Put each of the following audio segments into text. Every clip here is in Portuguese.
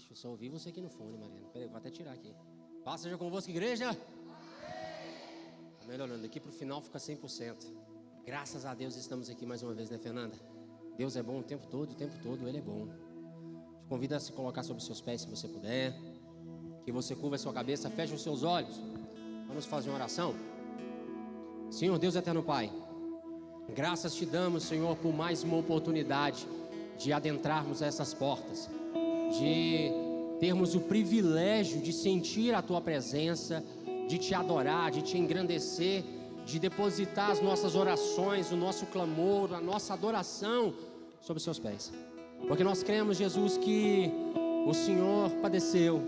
Ixi, eu só ouvi você aqui no fone, Mariana. Peraí, vou até tirar aqui. Paz seja convosco, igreja. Tá melhorando. Daqui pro final fica 100%. Graças a Deus estamos aqui mais uma vez, né, Fernanda? Deus é bom o tempo todo, Ele é bom. Te convido a se colocar sobre os seus pés, se você puder. Que você curva a sua cabeça, feche os seus olhos. Vamos fazer uma oração. Senhor Deus eterno Pai, graças te damos, Senhor, por mais uma oportunidade de adentrarmos essas portas, de termos o privilégio de sentir a Tua presença, de Te adorar, de Te engrandecer, de depositar as nossas orações, o nosso clamor, a nossa adoração sobre os Seus pés. Porque nós cremos, Jesus, que o Senhor padeceu,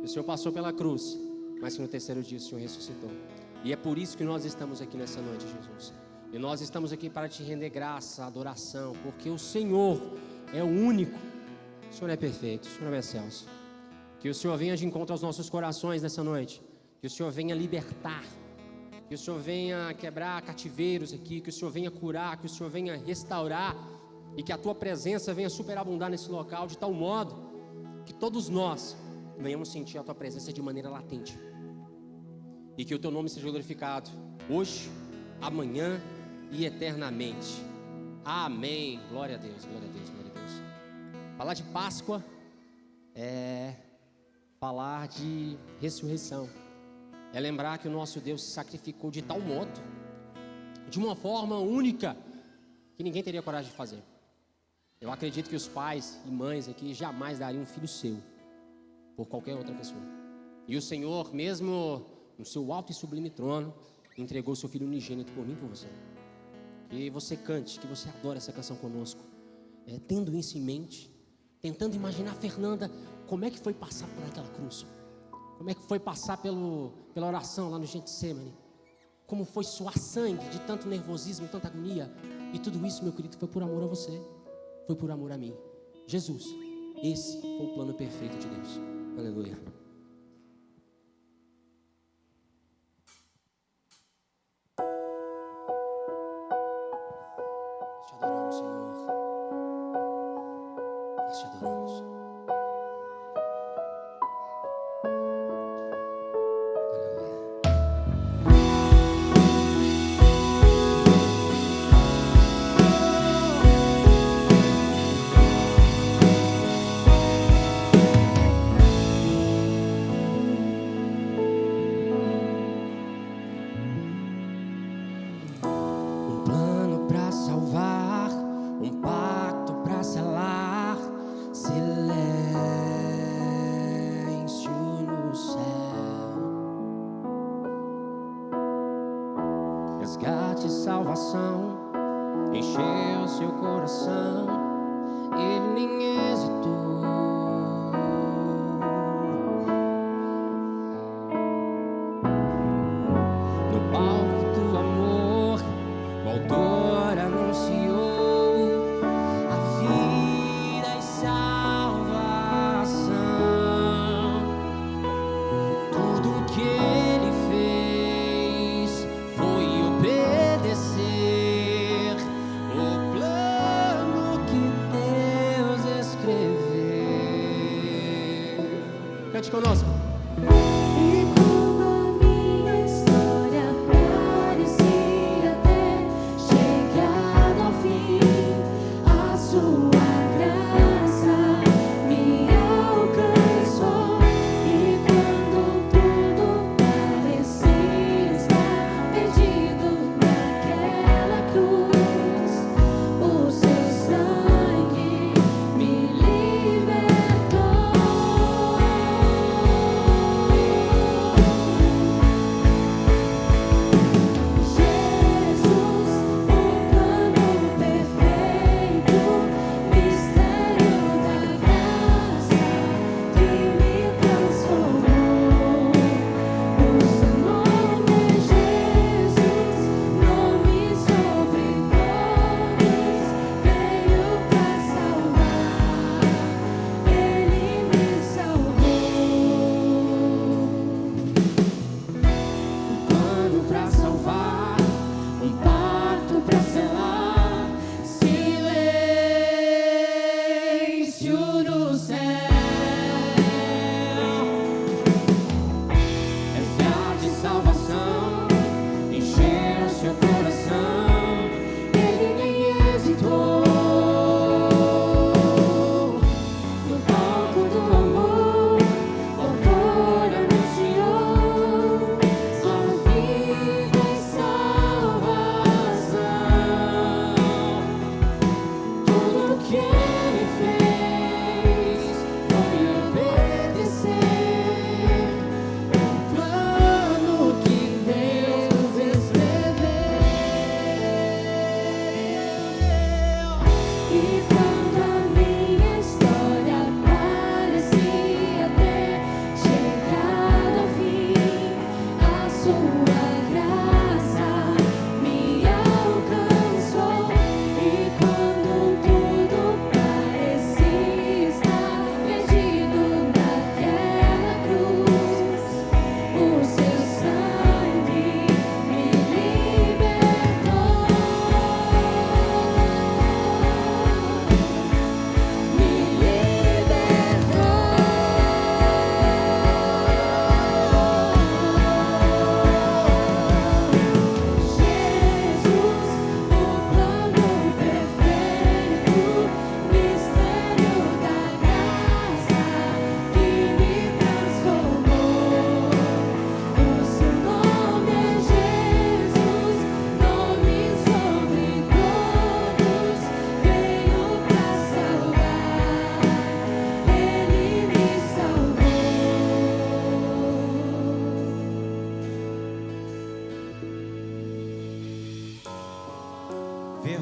que o Senhor passou pela cruz, mas que no terceiro dia o Senhor ressuscitou. E é por isso que nós estamos aqui nessa noite, Jesus. E nós estamos aqui para Te render graça, adoração, porque o Senhor é o único. O Senhor é perfeito, o Senhor é excelso. Que o Senhor venha de encontro aos nossos corações nessa noite. Que o Senhor venha libertar. Que o Senhor venha quebrar cativeiros aqui. Que o Senhor venha curar. Que o Senhor venha restaurar. E que a Tua presença venha superabundar nesse local, de tal modo que todos nós venhamos sentir a Tua presença de maneira latente. E que o Teu nome seja glorificado hoje, amanhã e eternamente. Amém. Glória a Deus, glória a Deus, glória a Deus. Falar de Páscoa é falar de ressurreição. É lembrar que o nosso Deus se sacrificou de tal modo, de uma forma única, que ninguém teria coragem de fazer. Eu acredito que os pais e mães aqui jamais dariam um filho seu por qualquer outra pessoa. E o Senhor, mesmo no seu alto e sublime trono, entregou seu Filho unigênito por mim e por você. Que você cante, que você adore essa canção conosco, tendo isso em mente, tentando imaginar, Fernanda, como é que foi passar por aquela cruz, como é que foi passar pela oração lá no Getsemane, como foi suar sangue de tanto nervosismo, tanta agonia. E tudo isso, meu querido, foi por amor a você, foi por amor a mim. Jesus, esse foi o plano perfeito de Deus. Aleluia. Te adoramos, Senhor. Nós te adoramos. Resgate e salvação encheu seu coração, ele nem hesitou. No palco do amor, o autor anunciou a vida e salvação. Tudo que ele fez foi obedecer o plano que Deus escreveu. Cante conosco.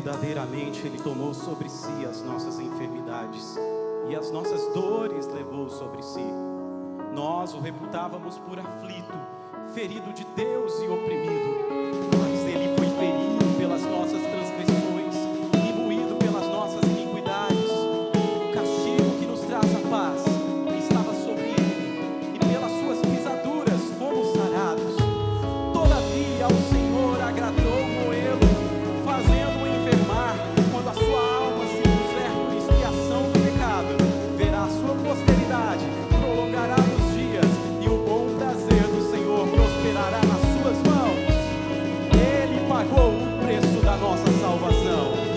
verdadeiramente Ele tomou sobre si as nossas enfermidades e as nossas dores levou sobre si. Nós o reputávamos por aflito, ferido de Deus e oprimido, mas Ele foi ferido pelas nossas transgressões e moído pelas nossas iniquidades. O castigo que nos traz a paz estava sobre Ele, e pelas suas pisaduras fomos sarados. Todavia ao Senhor agradou moê-lo, fazendo-o enfermar. Quando a sua alma se puser por expiação do pecado, verá a sua posteridade, prolongará os dias, e o bom prazer do Senhor prosperará nas suas mãos. Ele pagou o preço da nossa salvação.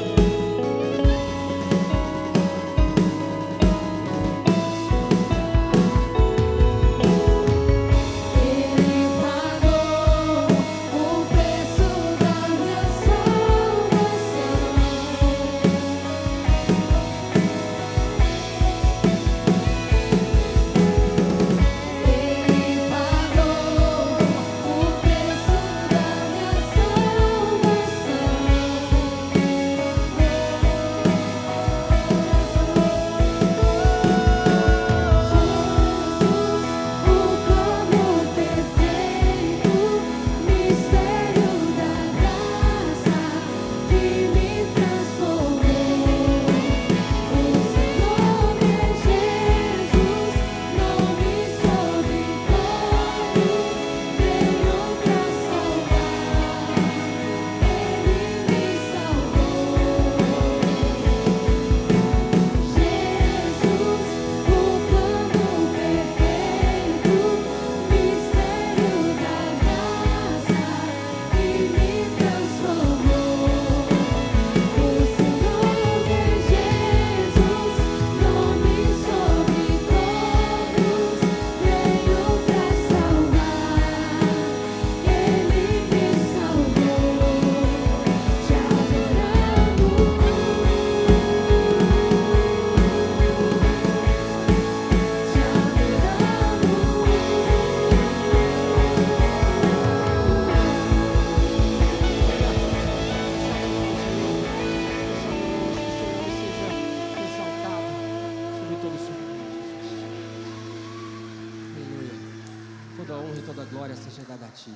Toda honra e toda glória seja dada a Ti.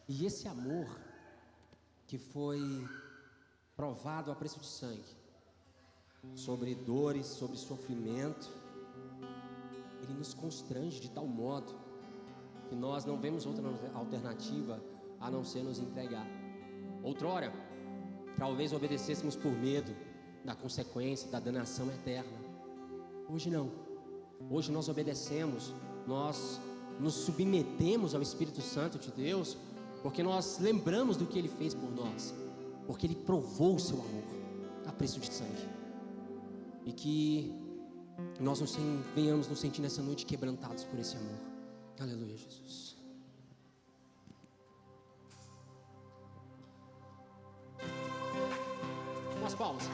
E esse amor que foi provado a preço de sangue, sobre dores, sobre sofrimento, ele nos constrange de tal modo que nós não vemos outra alternativa a não ser nos entregar. Outrora, talvez obedecêssemos por medo da consequência, da danação eterna. Hoje não. Hoje nós obedecemos, nós nos submetemos ao Espírito Santo de Deus, porque nós lembramos do que Ele fez por nós, porque Ele provou o seu amor a preço de sangue. E que nós venhamos nos sentir nessa noite quebrantados por esse amor. Aleluia, Jesus. Umas palmas.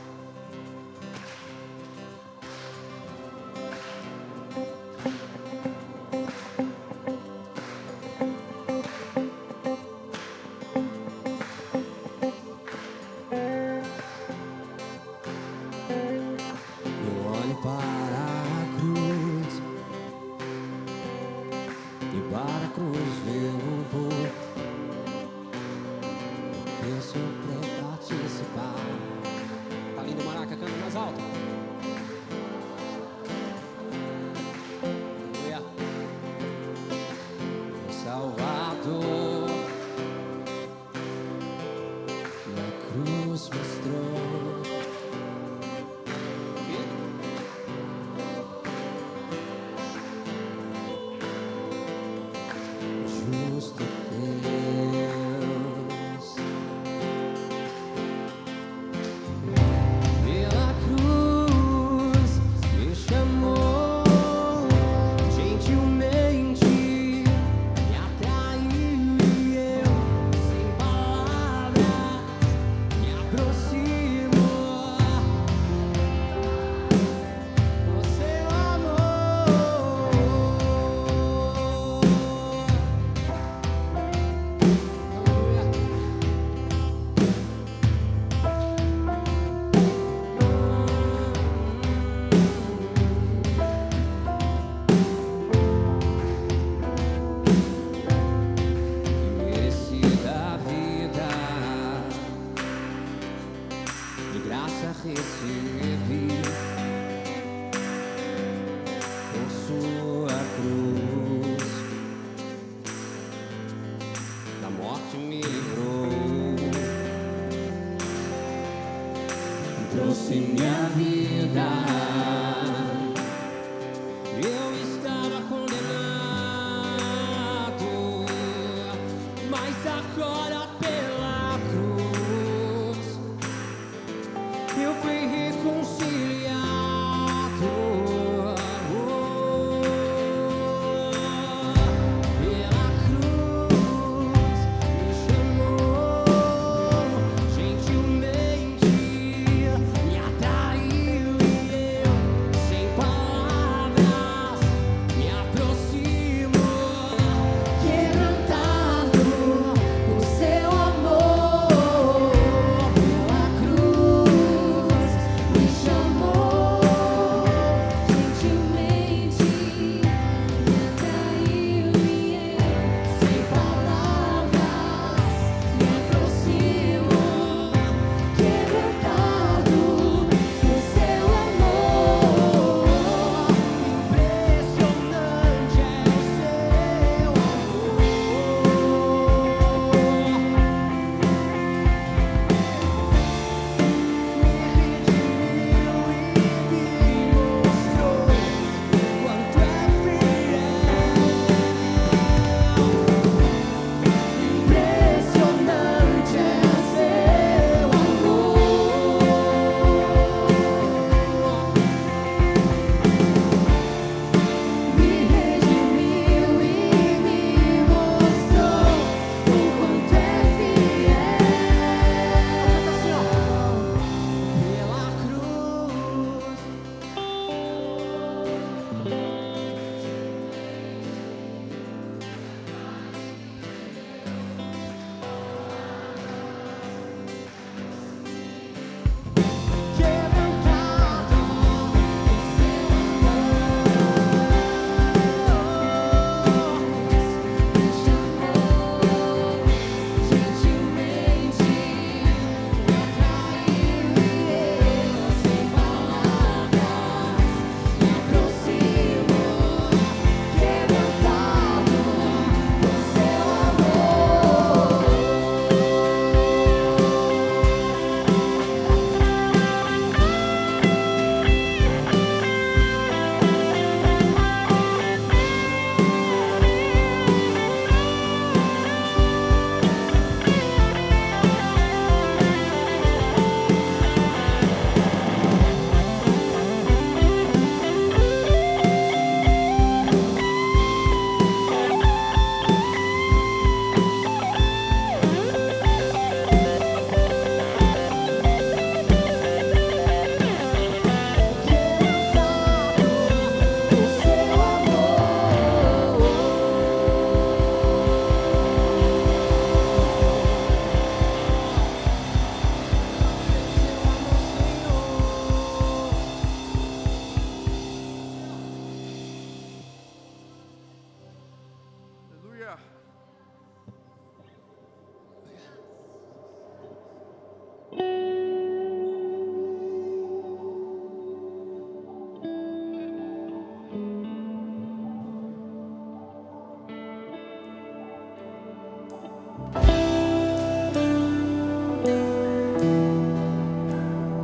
minha vida. Eu estava condenado, mas agora pela cruz eu fui reconciliado. Pela cruz me chamou gentilmente, me atraiu e eu, sem palavras, me aproximo, quebrantado por seu amor. Pela cruz me chamou gentilmente, me atraiu e eu, sem palavras, me aproximo, quebrantado por seu amor. Impressionante é o seu amor. Quanto é impressionante é seu amor. Me redimiu e me mostrou o quanto é fiel. Pela cruz. Quebrantado por seu amor, me chamou gentilmente, me atraiu e eu, sem palavras, me aproximo, quebrantado por seu amor. Aleluia.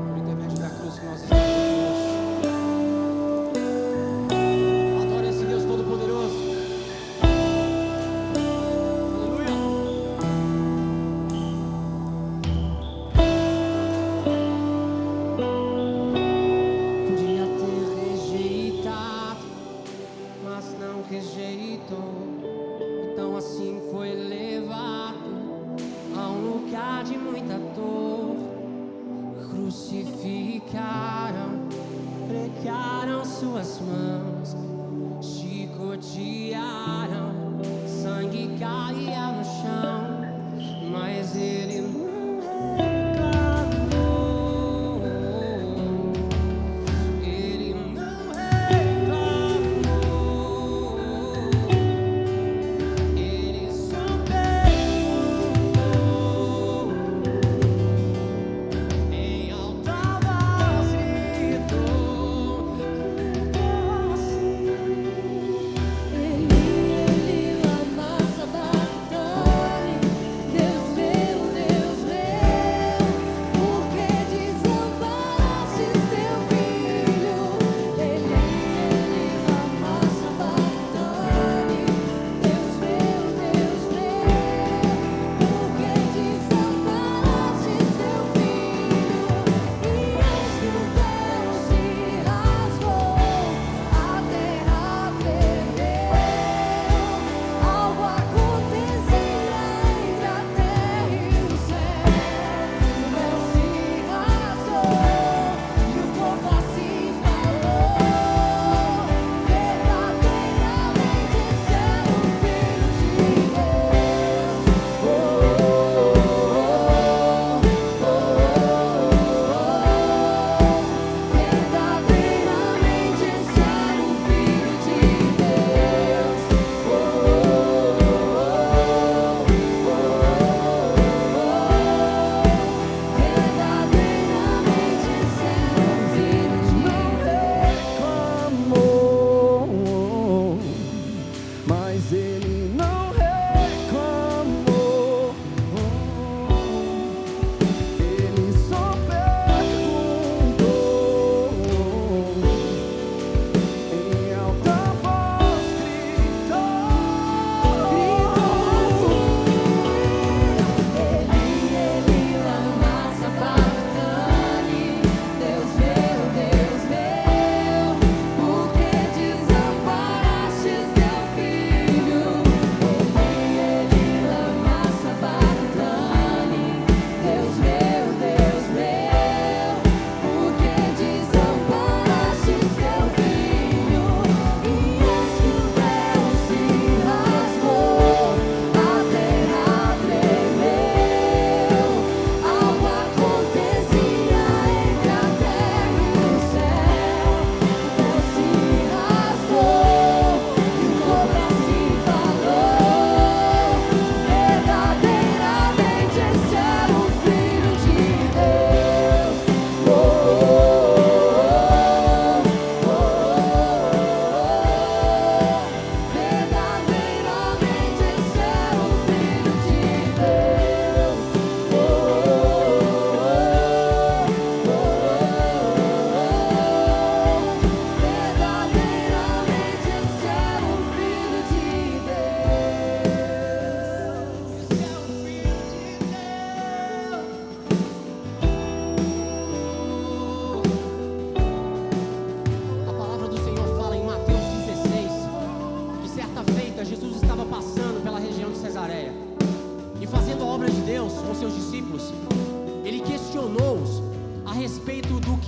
Por intermédio da cruz que nós estamos aqui hoje. Adore esse Deus Todo-Poderoso. Aleluia. Podia ter rejeitado, mas não rejeitou. Então assim foi levado a um lugar de muita dor. Crucificaram, pregaram suas mãos, chicotearam, sangue caía no chão, mas ele não reclamou. Ele não reclamou. Ele só perguntou. Em alta voz gritou, cantou assim.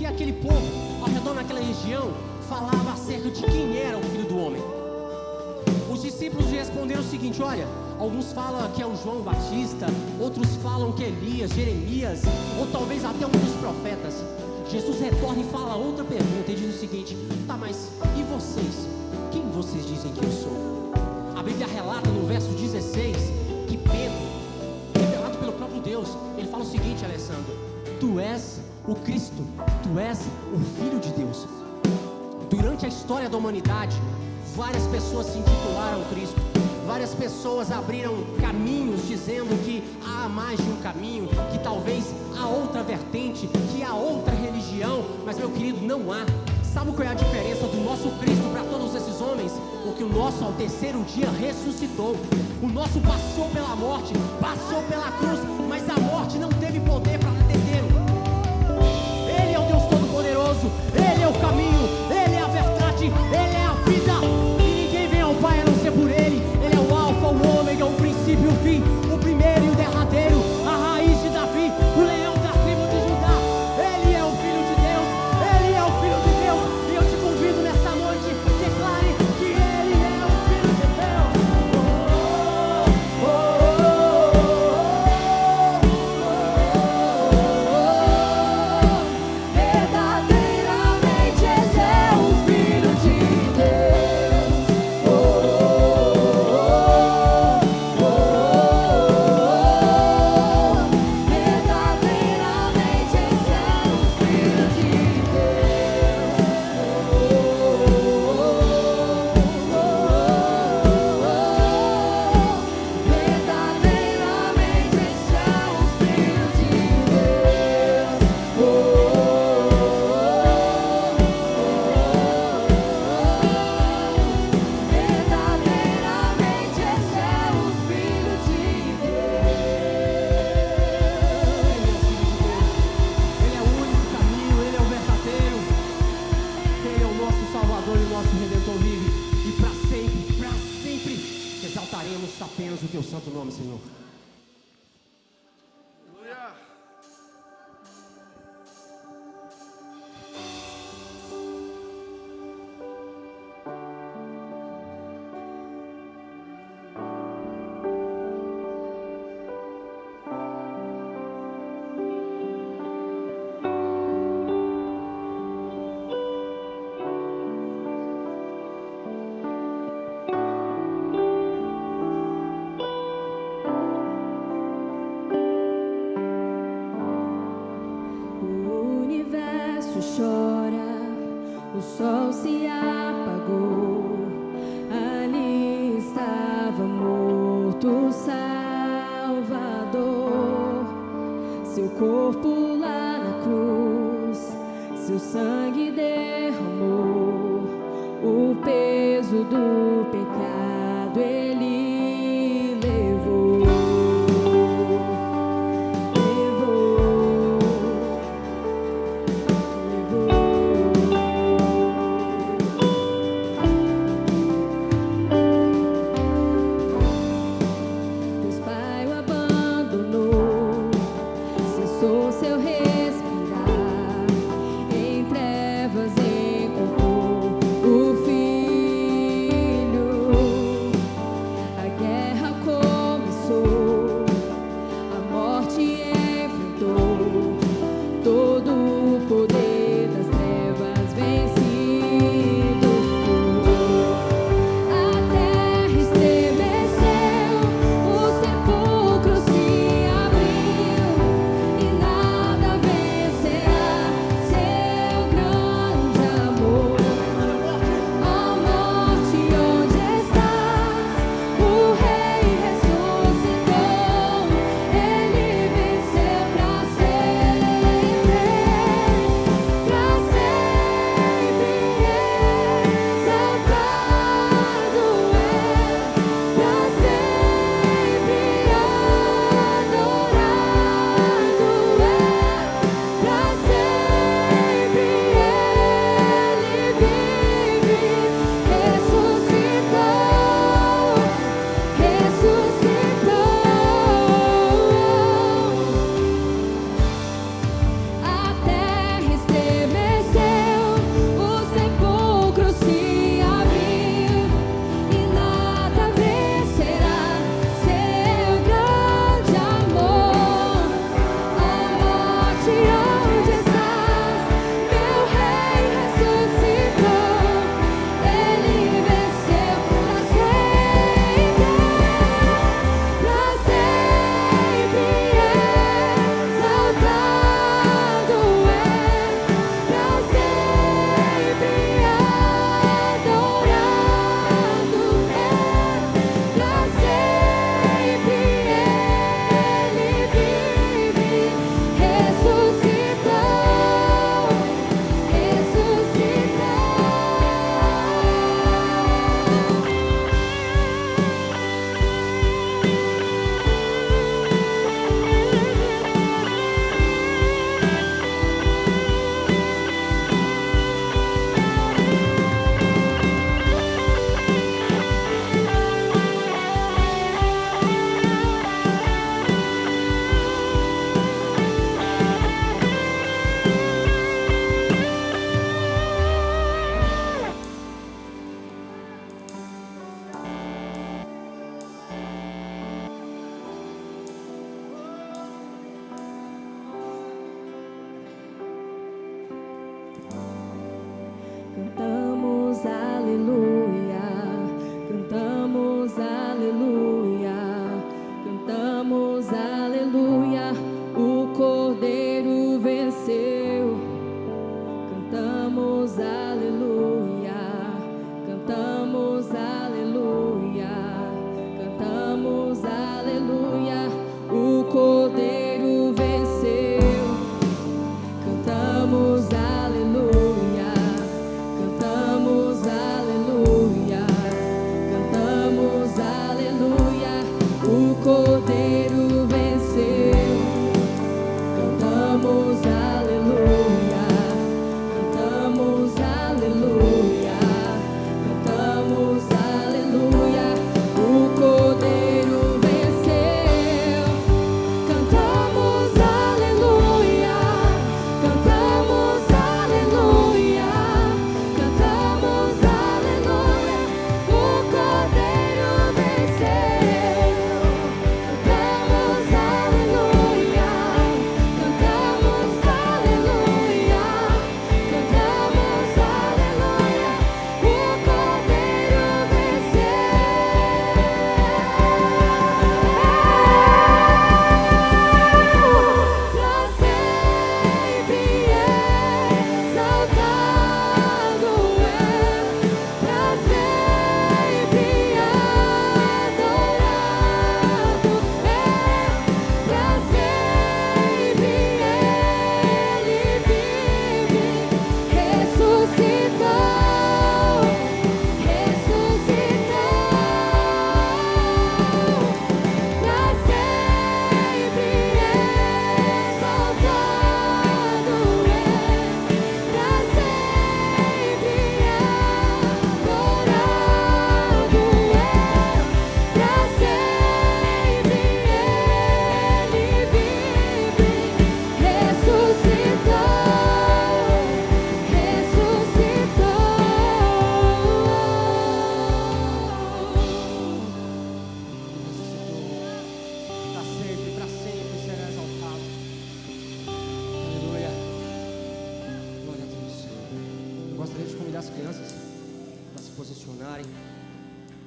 que aquele povo ao redor naquela região falava acerca de quem era o Filho do Homem. Os discípulos responderam o seguinte: olha, alguns falam que é o João Batista, outros falam que é Elias, Jeremias, ou talvez até um dos profetas. Jesus retorna e fala outra pergunta e diz o seguinte: tá, mas e vocês? Quem vocês dizem que eu sou? A Bíblia relata no verso 16 que Pedro, revelado pelo próprio Deus, ele fala o seguinte: Alessandro, tu és o Cristo, tu és o Filho de Deus. Durante a história da humanidade, várias pessoas se intitularam Cristo. Várias pessoas abriram caminhos dizendo que há mais de um caminho, que talvez há outra vertente, que há outra religião. Mas, meu querido, não há. Sabe qual é a diferença do nosso Cristo para todos esses homens? Porque o nosso ao terceiro dia ressuscitou. O nosso passou pela morte, passou pela cruz, mas a morte não teve poder para detê-lo. Ele é o Deus Todo-Poderoso, Ele é o caminho, Ele é a verdade, Ele é a vida. E ninguém vem ao Pai a não ser por Ele. Ele é o Alfa, o Ômega, o princípio e o fim, o primeiro e o derradeiro, a raiz de Davi, o leão da tribo de Judá. Ele é o Filho de Deus, Ele é o Filho de Deus. E eu te convido nessa noite, declare que Ele é o Filho de Deus. Verdadeiramente esse é o Filho de Deus. Verdadeiramente esse é o Filho de Verdadeiramente esse é o Filho de Verdadeiramente esse é o Filho de Ele é o único caminho, Ele é o verdadeiro. Ele é o nosso Salvador e o nosso Redentor vive. E para sempre, exaltaremos apenas o Teu santo nome, Senhor. Aleluia. O universo chora, o sol se apagou. Ali estava morto o Salvador. Seu corpo lá na cruz, seu sangue derramou. O peso do pecado ele levou. Deus Pai o abandonou, cessou seu respirar, em trevas encontrou o Filho.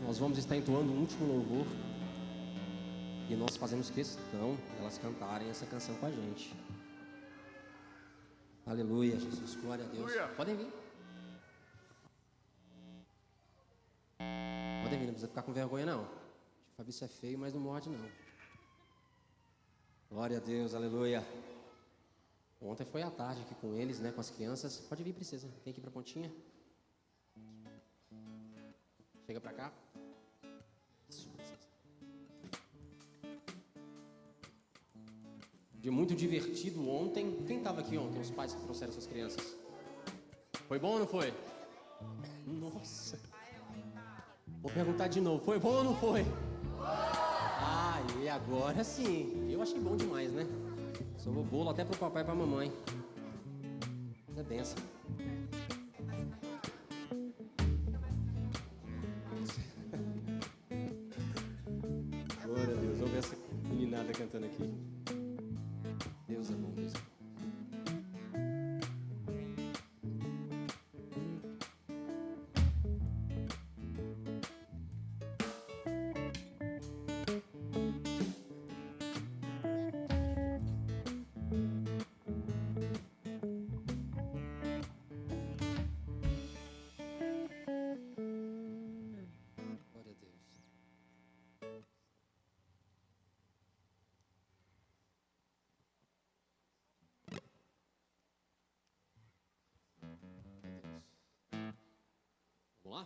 nós vamos estar entoando um último louvor. E nós fazemos questão de elas cantarem essa canção com a gente. Aleluia, Jesus, glória a Deus. Aleluia. Podem vir. Podem vir, não precisa ficar com vergonha não. O Fabrício é feio, mas não morde não. Glória a Deus, aleluia. Ontem foi à tarde aqui com eles, né, com as crianças. Pode vir, princesa. Vem aqui pra pontinha. Chega pra cá. Isso, princesa. Dia muito divertido ontem. Quem estava aqui ontem? Os pais que trouxeram suas crianças. Foi bom ou não foi? Nossa. Vou perguntar de novo. Foi bom ou não foi? Ah, e agora sim. Eu achei bom demais, né? Sobrou bolo até pro papai e pra mamãe. É benção. Glória a Deus. Vamos ver essa meninada cantando aqui. Deus é bom, Deus é bom. Glória a Deus. Vamos lá?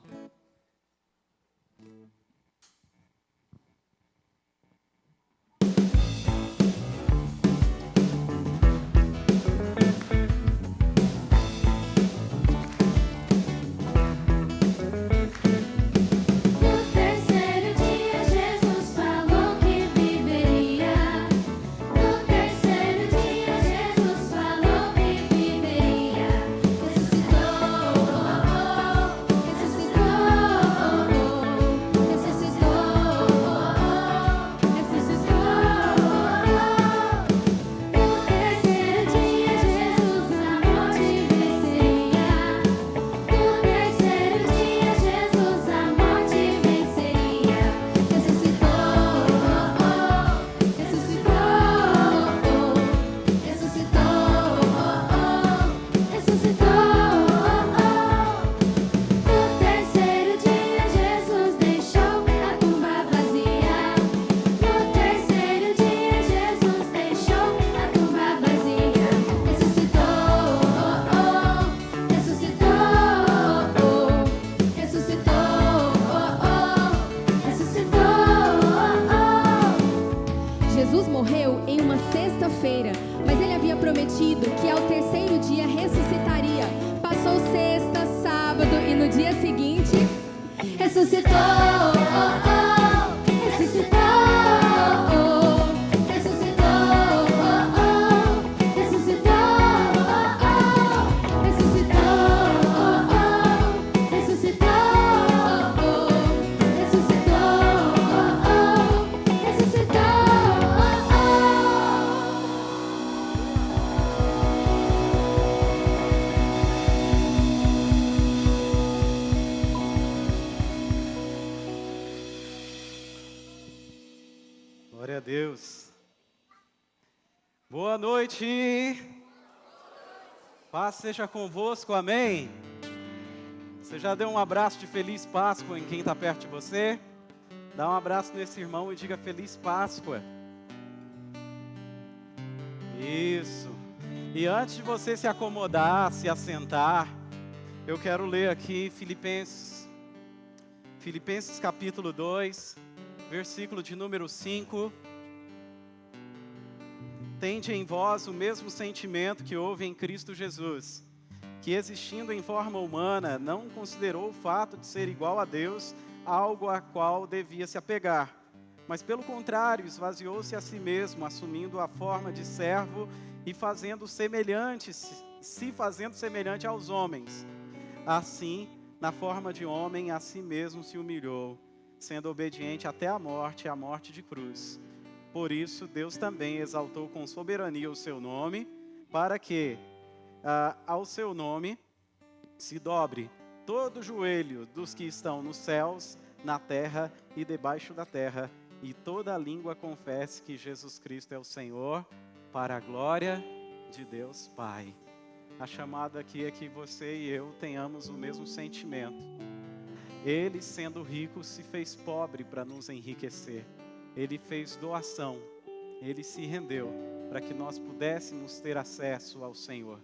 No terceiro dia, Jesus falou que viveria. No terceiro dia, Jesus falou que viveria. Ressuscitou, ressuscitou, Glória a Deus. Boa noite. Paz seja convosco, amém. Você já deu um abraço de Feliz Páscoa em quem está perto de você? Dá um abraço nesse irmão e diga Feliz Páscoa. Isso. E antes de você se acomodar, se assentar, eu quero ler aqui Filipenses capítulo 2, versículo de número 5. Tende em vós o mesmo sentimento que houve em Cristo Jesus, que existindo em forma humana, não considerou o fato de ser igual a Deus algo a qual devia se apegar, mas pelo contrário, esvaziou-se a si mesmo, assumindo a forma de servo e se fazendo semelhante aos homens. Assim, na forma de homem, a si mesmo se humilhou, sendo obediente até a morte de cruz. Por isso, Deus também exaltou com soberania o seu nome, para que ao seu nome se dobre todo o joelho dos que estão nos céus, na terra e debaixo da terra, e toda língua confesse que Jesus Cristo é o Senhor, para a glória de Deus Pai. A chamada aqui é que você e eu tenhamos o mesmo sentimento. Ele, sendo rico, se fez pobre para nos enriquecer. Ele fez doação, ele se rendeu para que nós pudéssemos ter acesso ao Senhor.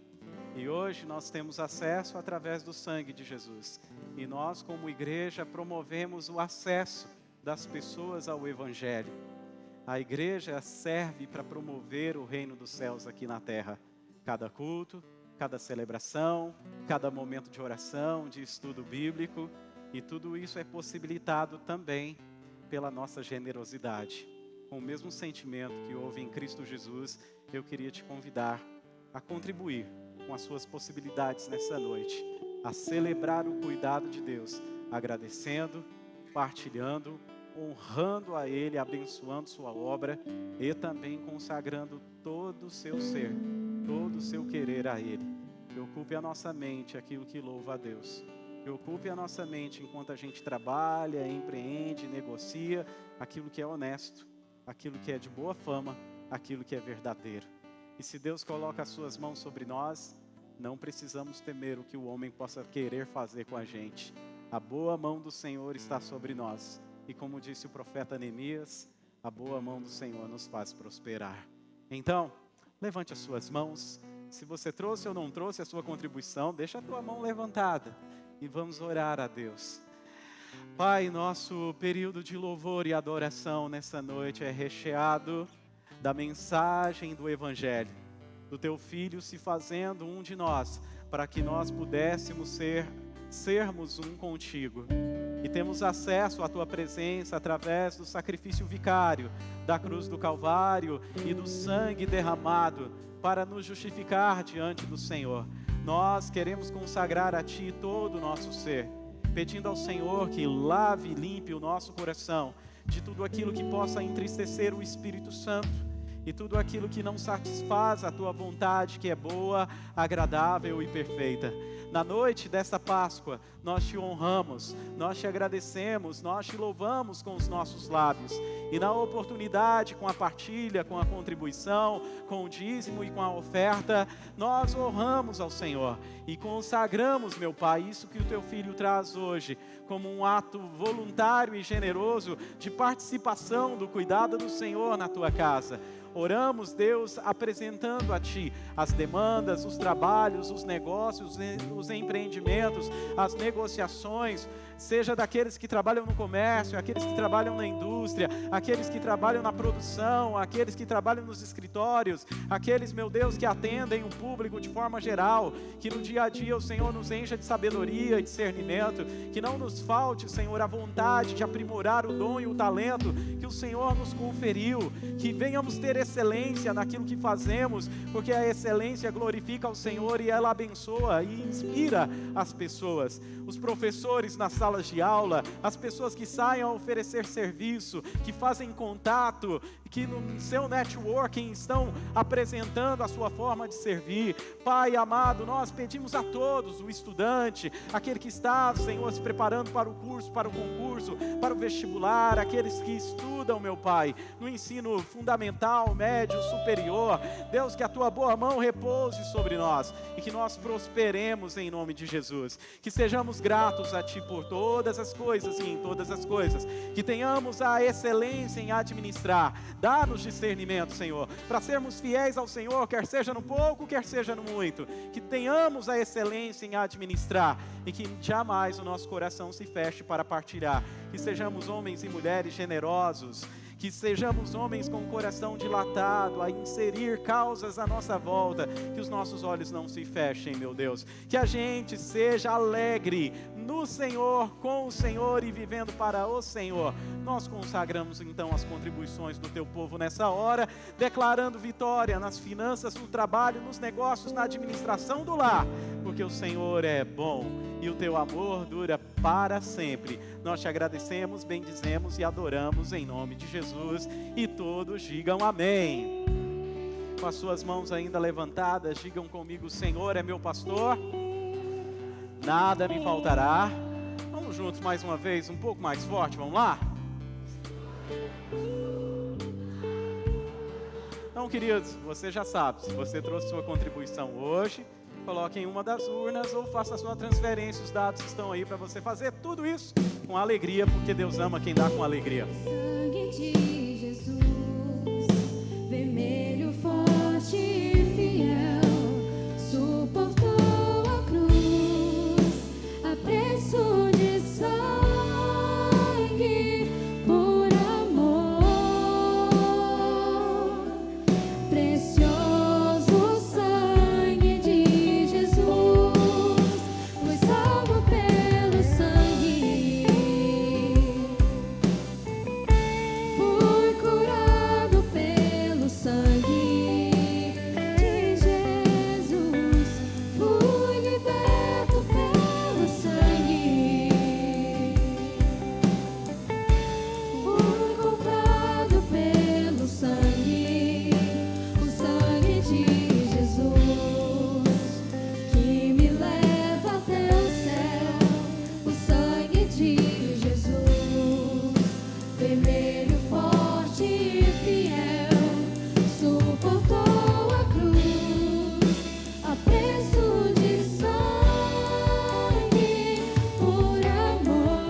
E hoje nós temos acesso através do sangue de Jesus. E nós, como igreja, promovemos o acesso das pessoas ao Evangelho. A igreja serve para promover o reino dos céus aqui na terra. Cada culto, cada celebração, cada momento de oração, de estudo bíblico. E tudo isso é possibilitado também pela nossa generosidade. Com o mesmo sentimento que houve em Cristo Jesus, eu queria te convidar a contribuir com as suas possibilidades nessa noite, a celebrar o cuidado de Deus, agradecendo, partilhando, honrando a Ele, abençoando sua obra e também consagrando todo o seu ser, todo o seu querer a Ele. Que ocupe a nossa mente aquilo que louva a Deus. Que ocupe a nossa mente enquanto a gente trabalha, empreende, negocia, aquilo que é honesto, aquilo que é de boa fama, aquilo que é verdadeiro. E se Deus coloca as suas mãos sobre nós, não precisamos temer o que o homem possa querer fazer com a gente. A boa mão do Senhor está sobre nós. E como disse o profeta Neemias, a boa mão do Senhor nos faz prosperar. Então, levante as suas mãos. Se você trouxe ou não trouxe a sua contribuição, deixa a tua mão levantada. E vamos orar a Deus. Pai, nosso período de louvor e adoração nessa noite é recheado da mensagem do Evangelho, do Teu Filho se fazendo um de nós, para que nós pudéssemos sermos um contigo. E temos acesso à Tua presença através do sacrifício vicário, da cruz do Calvário e do sangue derramado para nos justificar diante do Senhor. Nós queremos consagrar a Ti todo o nosso ser, pedindo ao Senhor que lave e limpe o nosso coração de tudo aquilo que possa entristecer o Espírito Santo e tudo aquilo que não satisfaz a Tua vontade, que é boa, agradável e perfeita. Na noite desta Páscoa, nós Te honramos, nós Te agradecemos, nós Te louvamos com os nossos lábios. E na oportunidade, com a partilha, com a contribuição, com o dízimo e com a oferta, nós honramos ao Senhor e consagramos, meu Pai, isso que o Teu Filho traz hoje, como um ato voluntário e generoso de participação do cuidado do Senhor na Tua casa. Oramos, Deus, apresentando a Ti as demandas, os trabalhos, os negócios, os empreendimentos, as negociações, seja daqueles que trabalham no comércio, aqueles que trabalham na indústria, aqueles que trabalham na produção, aqueles que trabalham nos escritórios, aqueles, meu Deus, que atendem o público de forma geral, que no dia a dia o Senhor nos encha de sabedoria e discernimento, que não nos falte, Senhor, a vontade de aprimorar o dom e o talento que o Senhor nos conferiu, que venhamos ter excelência naquilo que fazemos, porque a excelência glorifica ao Senhor e ela abençoa e inspira as pessoas. Os professores nas salas de aula, as pessoas que saem a oferecer serviço, que fazem contato, que no seu networking estão apresentando a sua forma de servir. Pai amado, nós pedimos a todos, o estudante, aquele que está, Senhor, se preparando para o curso, para o concurso, para o vestibular, aqueles que estudam, meu Pai, no ensino fundamental, médio, superior. Deus, que a Tua boa mão repouse sobre nós e que nós prosperemos em nome de Jesus. Que sejamos gratos a Ti por todas as coisas e em todas as coisas. Que tenhamos a excelência em administrar. Dá-nos discernimento, Senhor, para sermos fiéis ao Senhor, quer seja no pouco, quer seja no muito. Que tenhamos a excelência em administrar e que jamais o nosso coração se feche para partilhar. Que sejamos homens e mulheres generosos, que sejamos homens com o coração dilatado a inserir causas à nossa volta, que os nossos olhos não se fechem, meu Deus, que a gente seja alegre no Senhor, com o Senhor e vivendo para o Senhor. Nós consagramos então as contribuições do Teu povo nessa hora, declarando vitória nas finanças, no trabalho, nos negócios, na administração do lar, porque o Senhor é bom e o Teu amor dura para sempre. Nós Te agradecemos, bendizemos e adoramos em nome de Jesus, e todos digam amém. Com as suas mãos ainda levantadas, digam comigo: o Senhor é meu pastor, nada me faltará. Vamos juntos mais uma vez, um pouco mais forte, vamos lá? Então, queridos, você já sabe, se você trouxe sua contribuição hoje, coloque em uma das urnas ou faça a sua transferência, os dados estão aí para você fazer tudo isso com alegria, porque Deus ama quem dá com alegria. Sangue de Jesus, vermelho, forte e fiel, suportou a cruz, a preço de sangue, por amor, precioso sangue de Jesus, foi salvo pelo sangue. Fui curado pelo sangue de Jesus. Fui liberto pelo sangue. Fui comprado pelo sangue. O sangue de Jesus que me leva até o céu. O sangue de Jesus, vermelho, forte e fiel, suportou a cruz, a preço de sangue, por amor,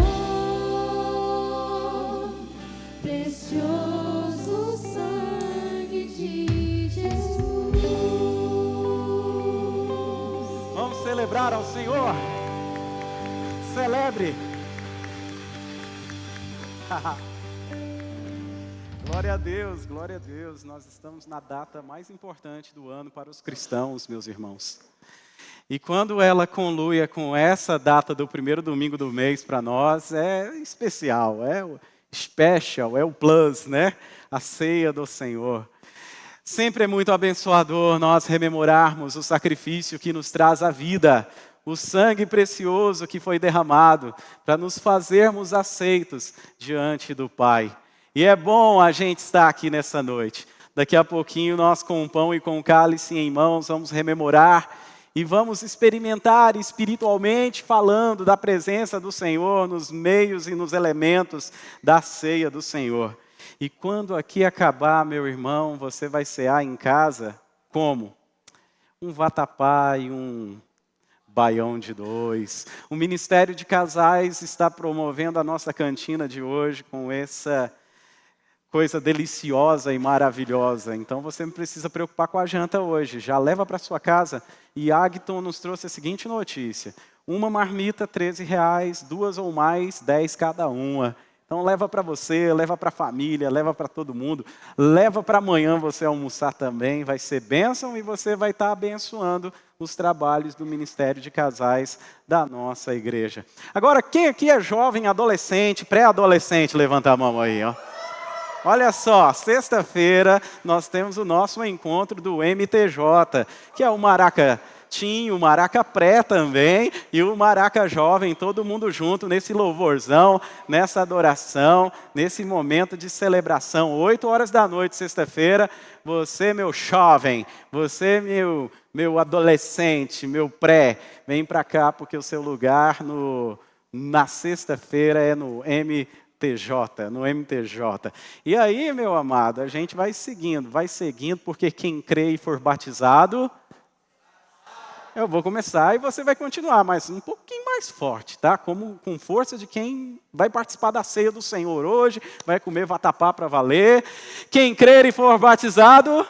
precioso sangue de Jesus. Vamos celebrar ao Senhor. Celebre. Glória a Deus, glória a Deus. Nós estamos na data mais importante do ano para os cristãos, meus irmãos. E quando ela conluia com essa data do primeiro domingo do mês para nós, é especial, é o special, é o plus, né? A ceia do Senhor. Sempre é muito abençoador nós rememorarmos o sacrifício que nos traz a vida, o sangue precioso que foi derramado para nos fazermos aceitos diante do Pai. E é bom a gente estar aqui nessa noite. Daqui a pouquinho nós com o pão e com o cálice em mãos vamos rememorar e vamos experimentar espiritualmente falando da presença do Senhor nos meios e nos elementos da ceia do Senhor. E quando aqui acabar, meu irmão, você vai cear em casa como? Um vatapá e um baião de dois. O Ministério de Casais está promovendo a nossa cantina de hoje com essa coisa deliciosa e maravilhosa. Então você não precisa preocupar com a janta hoje. Já leva para sua casa. E Agton nos trouxe a seguinte notícia: uma marmita, R$13, duas ou mais, 10 cada uma. Então leva para você, leva para a família, leva para todo mundo. Leva para amanhã você almoçar também. Vai ser bênção e você vai estar abençoando os trabalhos do Ministério de Casais da nossa igreja. Agora, quem aqui é jovem, adolescente, pré-adolescente? Levanta a mão aí, ó. Olha só, sexta-feira nós temos o nosso encontro do MTJ, que é o Maracatim, o Maraca Pré também, e o Maraca Jovem, todo mundo junto nesse louvorzão, nessa adoração, nesse momento de celebração. 8 horas da noite, sexta-feira, você, meu jovem, você, meu adolescente, meu pré, vem para cá, porque o seu lugar na sexta-feira é no MTJ. No MTJ. E aí, meu amado, a gente vai seguindo, porque quem crê e for batizado, eu vou começar e você vai continuar, mas um pouquinho mais forte, tá? Com força de quem vai participar da ceia do Senhor hoje, vai comer vatapá para valer. Quem crer e for batizado...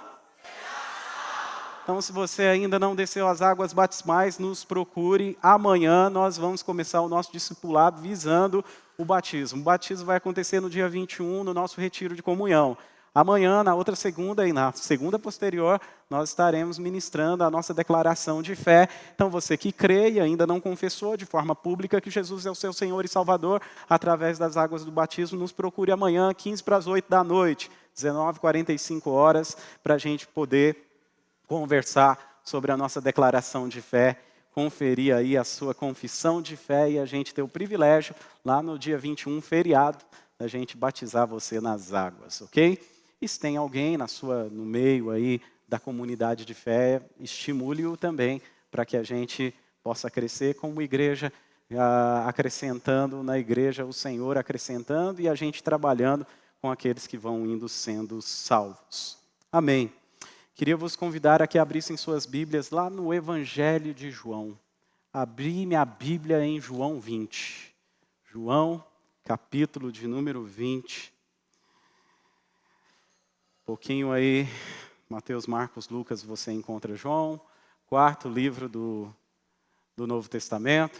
Então, se você ainda não desceu as águas batismais, nos procure. Amanhã nós vamos começar o nosso discipulado visando o batismo. O batismo vai acontecer no dia 21, no nosso retiro de comunhão. Amanhã, na outra segunda e na segunda posterior, nós estaremos ministrando a nossa declaração de fé. Então, você que crê e ainda não confessou de forma pública que Jesus é o seu Senhor e Salvador, através das águas do batismo, nos procure amanhã, 15 para as 8 da noite, 19h45, para a gente poder conversar sobre a nossa declaração de fé, conferir aí a sua confissão de fé e a gente ter o privilégio, lá no dia 21, feriado, da gente batizar você nas águas, ok? E se tem alguém no meio aí da comunidade de fé, estimule-o também para que a gente possa crescer como igreja acrescentando na igreja, o Senhor acrescentando e a gente trabalhando com aqueles que vão indo sendo salvos. Amém. Queria vos convidar a que abrissem suas Bíblias lá no Evangelho de João. Abri minha Bíblia em João 20. João, capítulo de número 20. Pouquinho aí, Mateus, Marcos, Lucas, você encontra João. Quarto livro do Novo Testamento.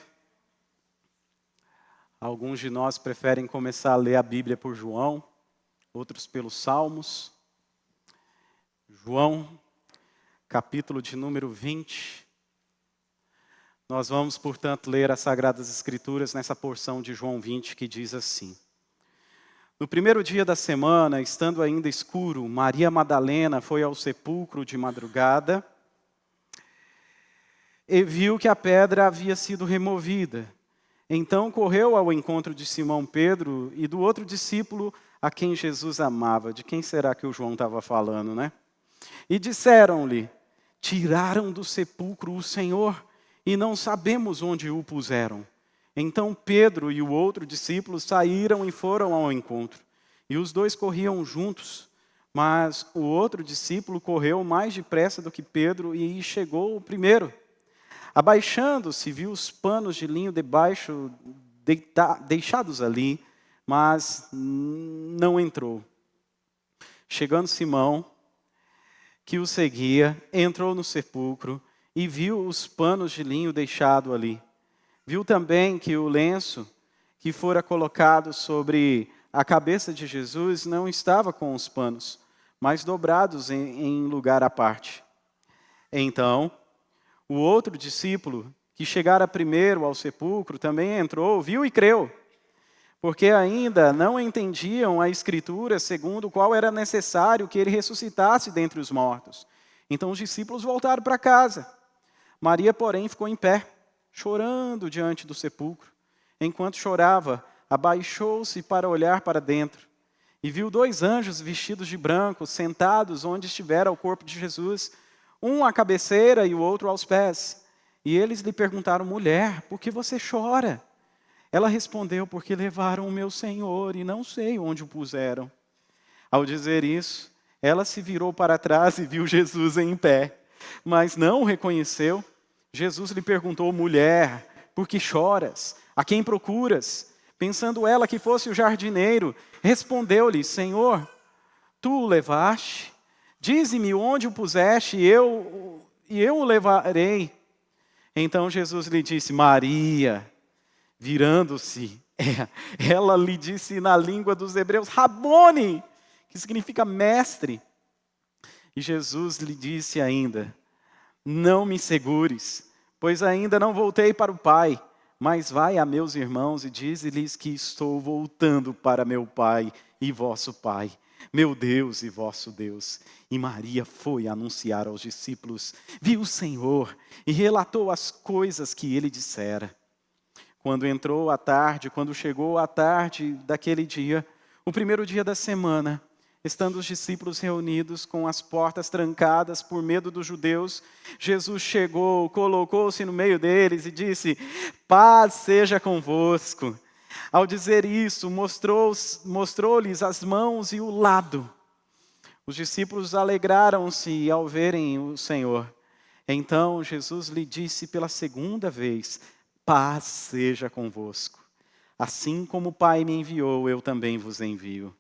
Alguns de nós preferem começar a ler a Bíblia por João, outros pelos Salmos. João, capítulo de número 20. Nós vamos, portanto, ler as Sagradas Escrituras nessa porção de João 20 que diz assim. No primeiro dia da semana, estando ainda escuro, Maria Madalena foi ao sepulcro de madrugada e viu que a pedra havia sido removida. Então correu ao encontro de Simão Pedro e do outro discípulo a quem Jesus amava. De quem será que o João estava falando, né? E disseram-lhe, tiraram do sepulcro o Senhor e não sabemos onde o puseram. Então Pedro e o outro discípulo saíram e foram ao encontro. E os dois corriam juntos, mas o outro discípulo correu mais depressa do que Pedro e chegou primeiro. Abaixando-se, viu os panos de linho debaixo deixados ali, mas não entrou. Chegando Simão, que o seguia, entrou no sepulcro e viu os panos de linho deixado ali. Viu também que o lenço que fora colocado sobre a cabeça de Jesus não estava com os panos, mas dobrados em lugar à parte. Então, o outro discípulo, que chegara primeiro ao sepulcro, também entrou, viu e creu, porque ainda não entendiam a Escritura segundo o qual era necessário que ele ressuscitasse dentre os mortos. Então os discípulos voltaram para casa. Maria, porém, ficou em pé, chorando diante do sepulcro. Enquanto chorava, abaixou-se para olhar para dentro, e viu 2 anjos vestidos de branco, sentados onde estivera o corpo de Jesus, um à cabeceira e o outro aos pés. E eles lhe perguntaram, mulher, por que você chora? Ela respondeu, porque levaram o meu Senhor e não sei onde o puseram. Ao dizer isso, ela se virou para trás e viu Jesus em pé, mas não o reconheceu. Jesus lhe perguntou, mulher, por que choras? A quem procuras? Pensando ela que fosse o jardineiro, respondeu-lhe, Senhor, tu o levaste? Dize-me onde o puseste e eu o levarei. Então Jesus lhe disse, Maria. Virando-se, ela lhe disse na língua dos hebreus, Rabone, que significa mestre. E Jesus lhe disse ainda, não me segures, pois ainda não voltei para o Pai, mas vai a meus irmãos e dize-lhes que estou voltando para meu Pai e vosso Pai, meu Deus e vosso Deus. E Maria foi anunciar aos discípulos, viu o Senhor e relatou as coisas que ele dissera. Quando chegou a tarde daquele dia, o primeiro dia da semana, estando os discípulos reunidos com as portas trancadas por medo dos judeus, Jesus chegou, colocou-se no meio deles e disse, paz seja convosco. Ao dizer isso, mostrou-lhes as mãos e o lado. Os discípulos alegraram-se ao verem o Senhor. Então Jesus lhe disse pela segunda vez, paz seja convosco. Assim como o Pai me enviou, eu também vos envio.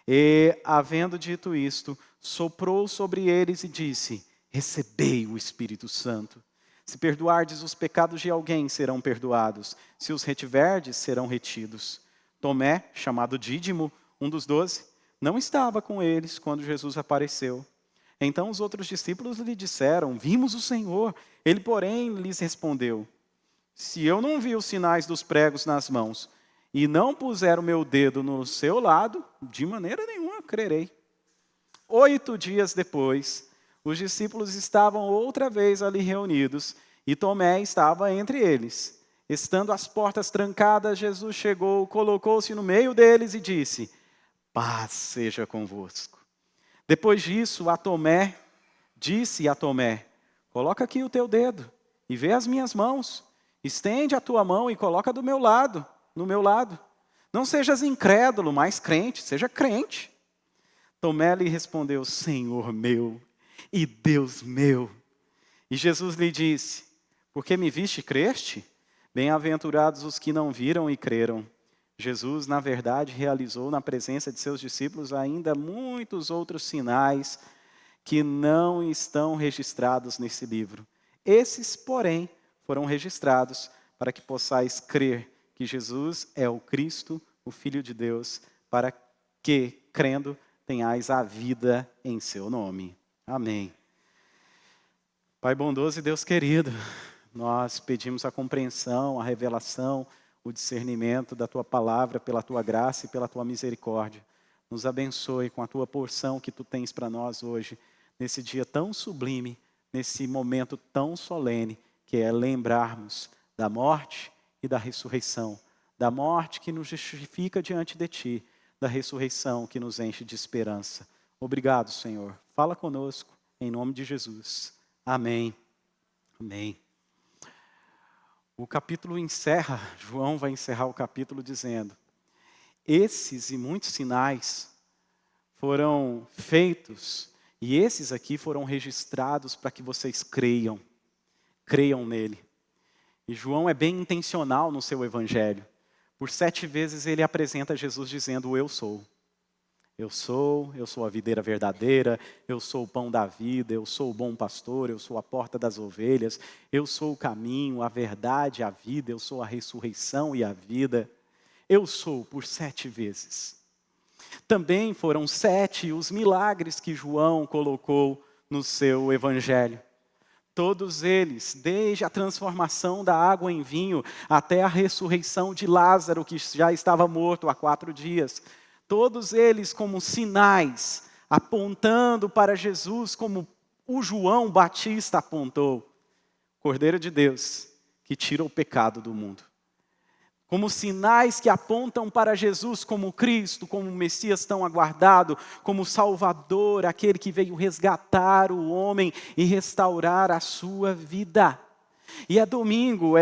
E, havendo dito isto, soprou sobre eles e disse, recebei o Espírito Santo. Se perdoardes os pecados de alguém, serão perdoados. Se os retiverdes, serão retidos. Tomé, chamado Dídimo, um dos 12, não estava com eles quando Jesus apareceu. Então os outros discípulos lhe disseram, vimos o Senhor. Ele, porém, lhes respondeu, se eu não vi os sinais dos pregos nas mãos e não puser o meu dedo no seu lado, de maneira nenhuma crerei. 8 dias depois, os discípulos estavam outra vez ali reunidos e Tomé estava entre eles. Estando as portas trancadas, Jesus chegou, colocou-se no meio deles e disse, paz seja convosco. Depois disso, disse a Tomé, coloca aqui o teu dedo e vê as minhas mãos. Estende a tua mão e coloca do meu lado, no meu lado. Não sejas incrédulo, mas crente, seja crente. Tomé lhe respondeu: Senhor meu e Deus meu. E Jesus lhe disse: porque me viste e creste? Bem-aventurados os que não viram e creram. Jesus, na verdade, realizou na presença de seus discípulos ainda muitos outros sinais que não estão registrados nesse livro. Esses, porém, foram registrados para que possais crer que Jesus é o Cristo, o Filho de Deus, para que, crendo, tenhais a vida em seu nome. Amém. Pai bondoso e Deus querido, nós pedimos a compreensão, a revelação, o discernimento da Tua palavra pela Tua graça e pela Tua misericórdia. Nos abençoe com a Tua porção que Tu tens para nós hoje, nesse dia tão sublime, nesse momento tão solene, que é lembrarmos da morte e da ressurreição. Da morte que nos justifica diante de Ti, da ressurreição que nos enche de esperança. Obrigado, Senhor. Fala conosco, em nome de Jesus. Amém. Amém. O capítulo encerra, João vai encerrar o capítulo dizendo: esses e muitos sinais foram feitos, e esses aqui foram registrados para que vocês creiam nele. E João é bem intencional no seu evangelho. Por 7 vezes ele apresenta Jesus dizendo: eu sou. Eu sou a videira verdadeira, eu sou o pão da vida, eu sou o bom pastor, eu sou a porta das ovelhas, eu sou o caminho, a verdade, a vida, eu sou a ressurreição e a vida. Eu sou por 7 vezes. Também foram 7 os milagres que João colocou no seu evangelho. Todos eles, desde a transformação da água em vinho até a ressurreição de Lázaro, que já estava morto há 4 dias. Todos eles como sinais, apontando para Jesus, como o João Batista apontou. Cordeiro de Deus, que tira o pecado do mundo. Como sinais que apontam para Jesus como Cristo, como o Messias tão aguardado, como Salvador, aquele que veio resgatar o homem e restaurar a sua vida. E é domingo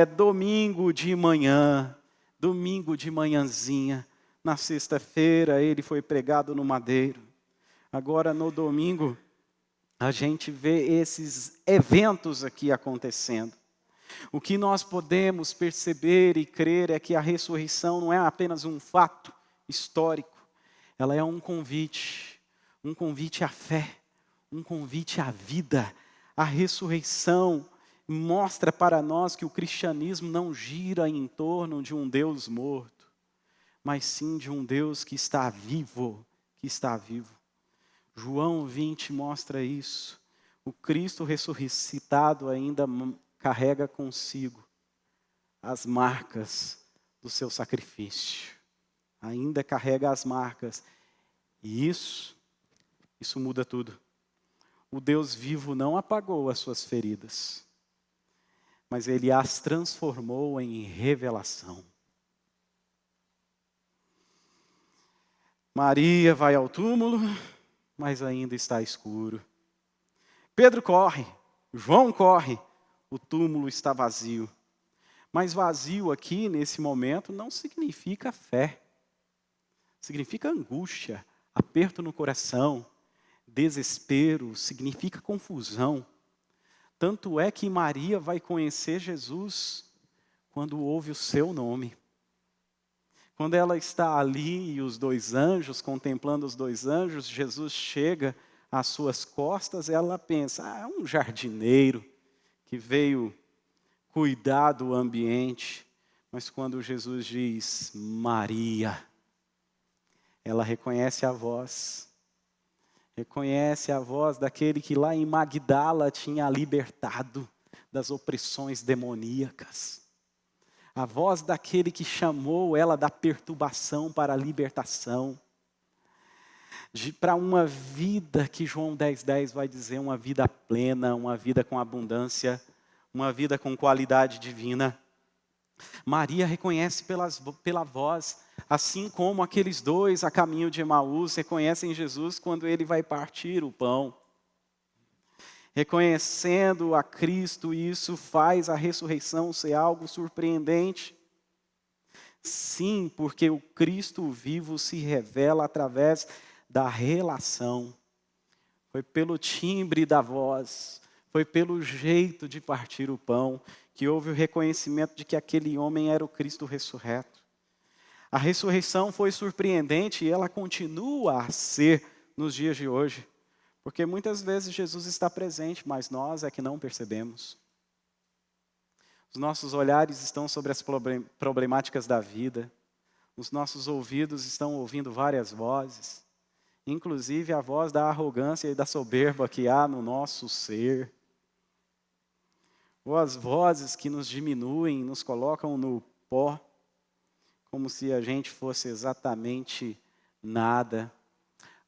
de manhã, domingo de manhãzinha. Na sexta-feira ele foi pregado no madeiro. Agora no domingo a gente vê esses eventos aqui acontecendo. O que nós podemos perceber e crer é que a ressurreição não é apenas um fato histórico. Ela é um convite à fé, um convite à vida. A ressurreição mostra para nós que o cristianismo não gira em torno de um Deus morto, mas sim de um Deus que está vivo, João 20 mostra isso. O Cristo ressuscitado ainda carrega consigo as marcas do seu sacrifício. Ainda carrega as marcas. E isso muda tudo. O Deus vivo não apagou as suas feridas, mas Ele as transformou em revelação. Maria vai ao túmulo, mas ainda está escuro. Pedro corre, João corre, o túmulo está vazio. Mas vazio aqui, nesse momento, não significa fé. Significa angústia, aperto no coração, desespero, significa confusão. Tanto é que Maria vai conhecer Jesus quando ouve o seu nome. Quando ela está ali e os 2 anjos, contemplando os 2 anjos, Jesus chega às suas costas, ela pensa: é um jardineiro que veio cuidar do ambiente. Mas quando Jesus diz Maria, ela reconhece a voz daquele que lá em Magdala tinha libertado das opressões demoníacas. A voz daquele que chamou ela da perturbação para a libertação. Para uma vida que João 10:10 vai dizer, uma vida plena, uma vida com abundância, uma vida com qualidade divina. Maria reconhece pela voz, assim como aqueles 2 a caminho de Emaús reconhecem Jesus quando ele vai partir o pão. reconhecendo a Cristo, e isso faz a ressurreição ser algo surpreendente. Sim, porque o Cristo vivo se revela através da relação. Foi pelo timbre da voz, foi pelo jeito de partir o pão, que houve o reconhecimento de que aquele homem era o Cristo ressurreto. A ressurreição foi surpreendente e ela continua a ser nos dias de hoje. Porque muitas vezes Jesus está presente, mas nós é que não percebemos. Os nossos olhares estão sobre as problemáticas da vida. Os nossos ouvidos estão ouvindo várias vozes. Inclusive a voz da arrogância e da soberba que há no nosso ser. Ou as vozes que nos diminuem, nos colocam no pó, como se a gente fosse exatamente nada.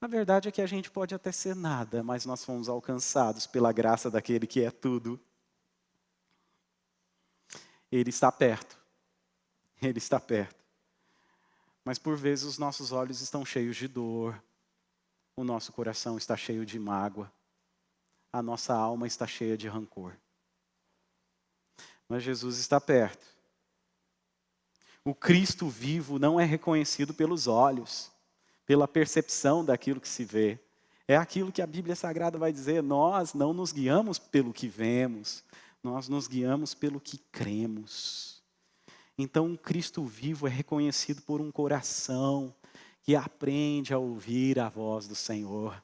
A verdade é que a gente pode até ser nada, mas nós fomos alcançados pela graça daquele que é tudo. Ele está perto. Ele está perto. Mas por vezes os nossos olhos estão cheios de dor. O nosso coração está cheio de mágoa. A nossa alma está cheia de rancor. Mas Jesus está perto. O Cristo vivo não é reconhecido pelos olhos, pela percepção daquilo que se vê. É aquilo que a Bíblia Sagrada vai dizer, nós não nos guiamos pelo que vemos, nós nos guiamos pelo que cremos. Então, o Cristo vivo é reconhecido por um coração que aprende a ouvir a voz do Senhor.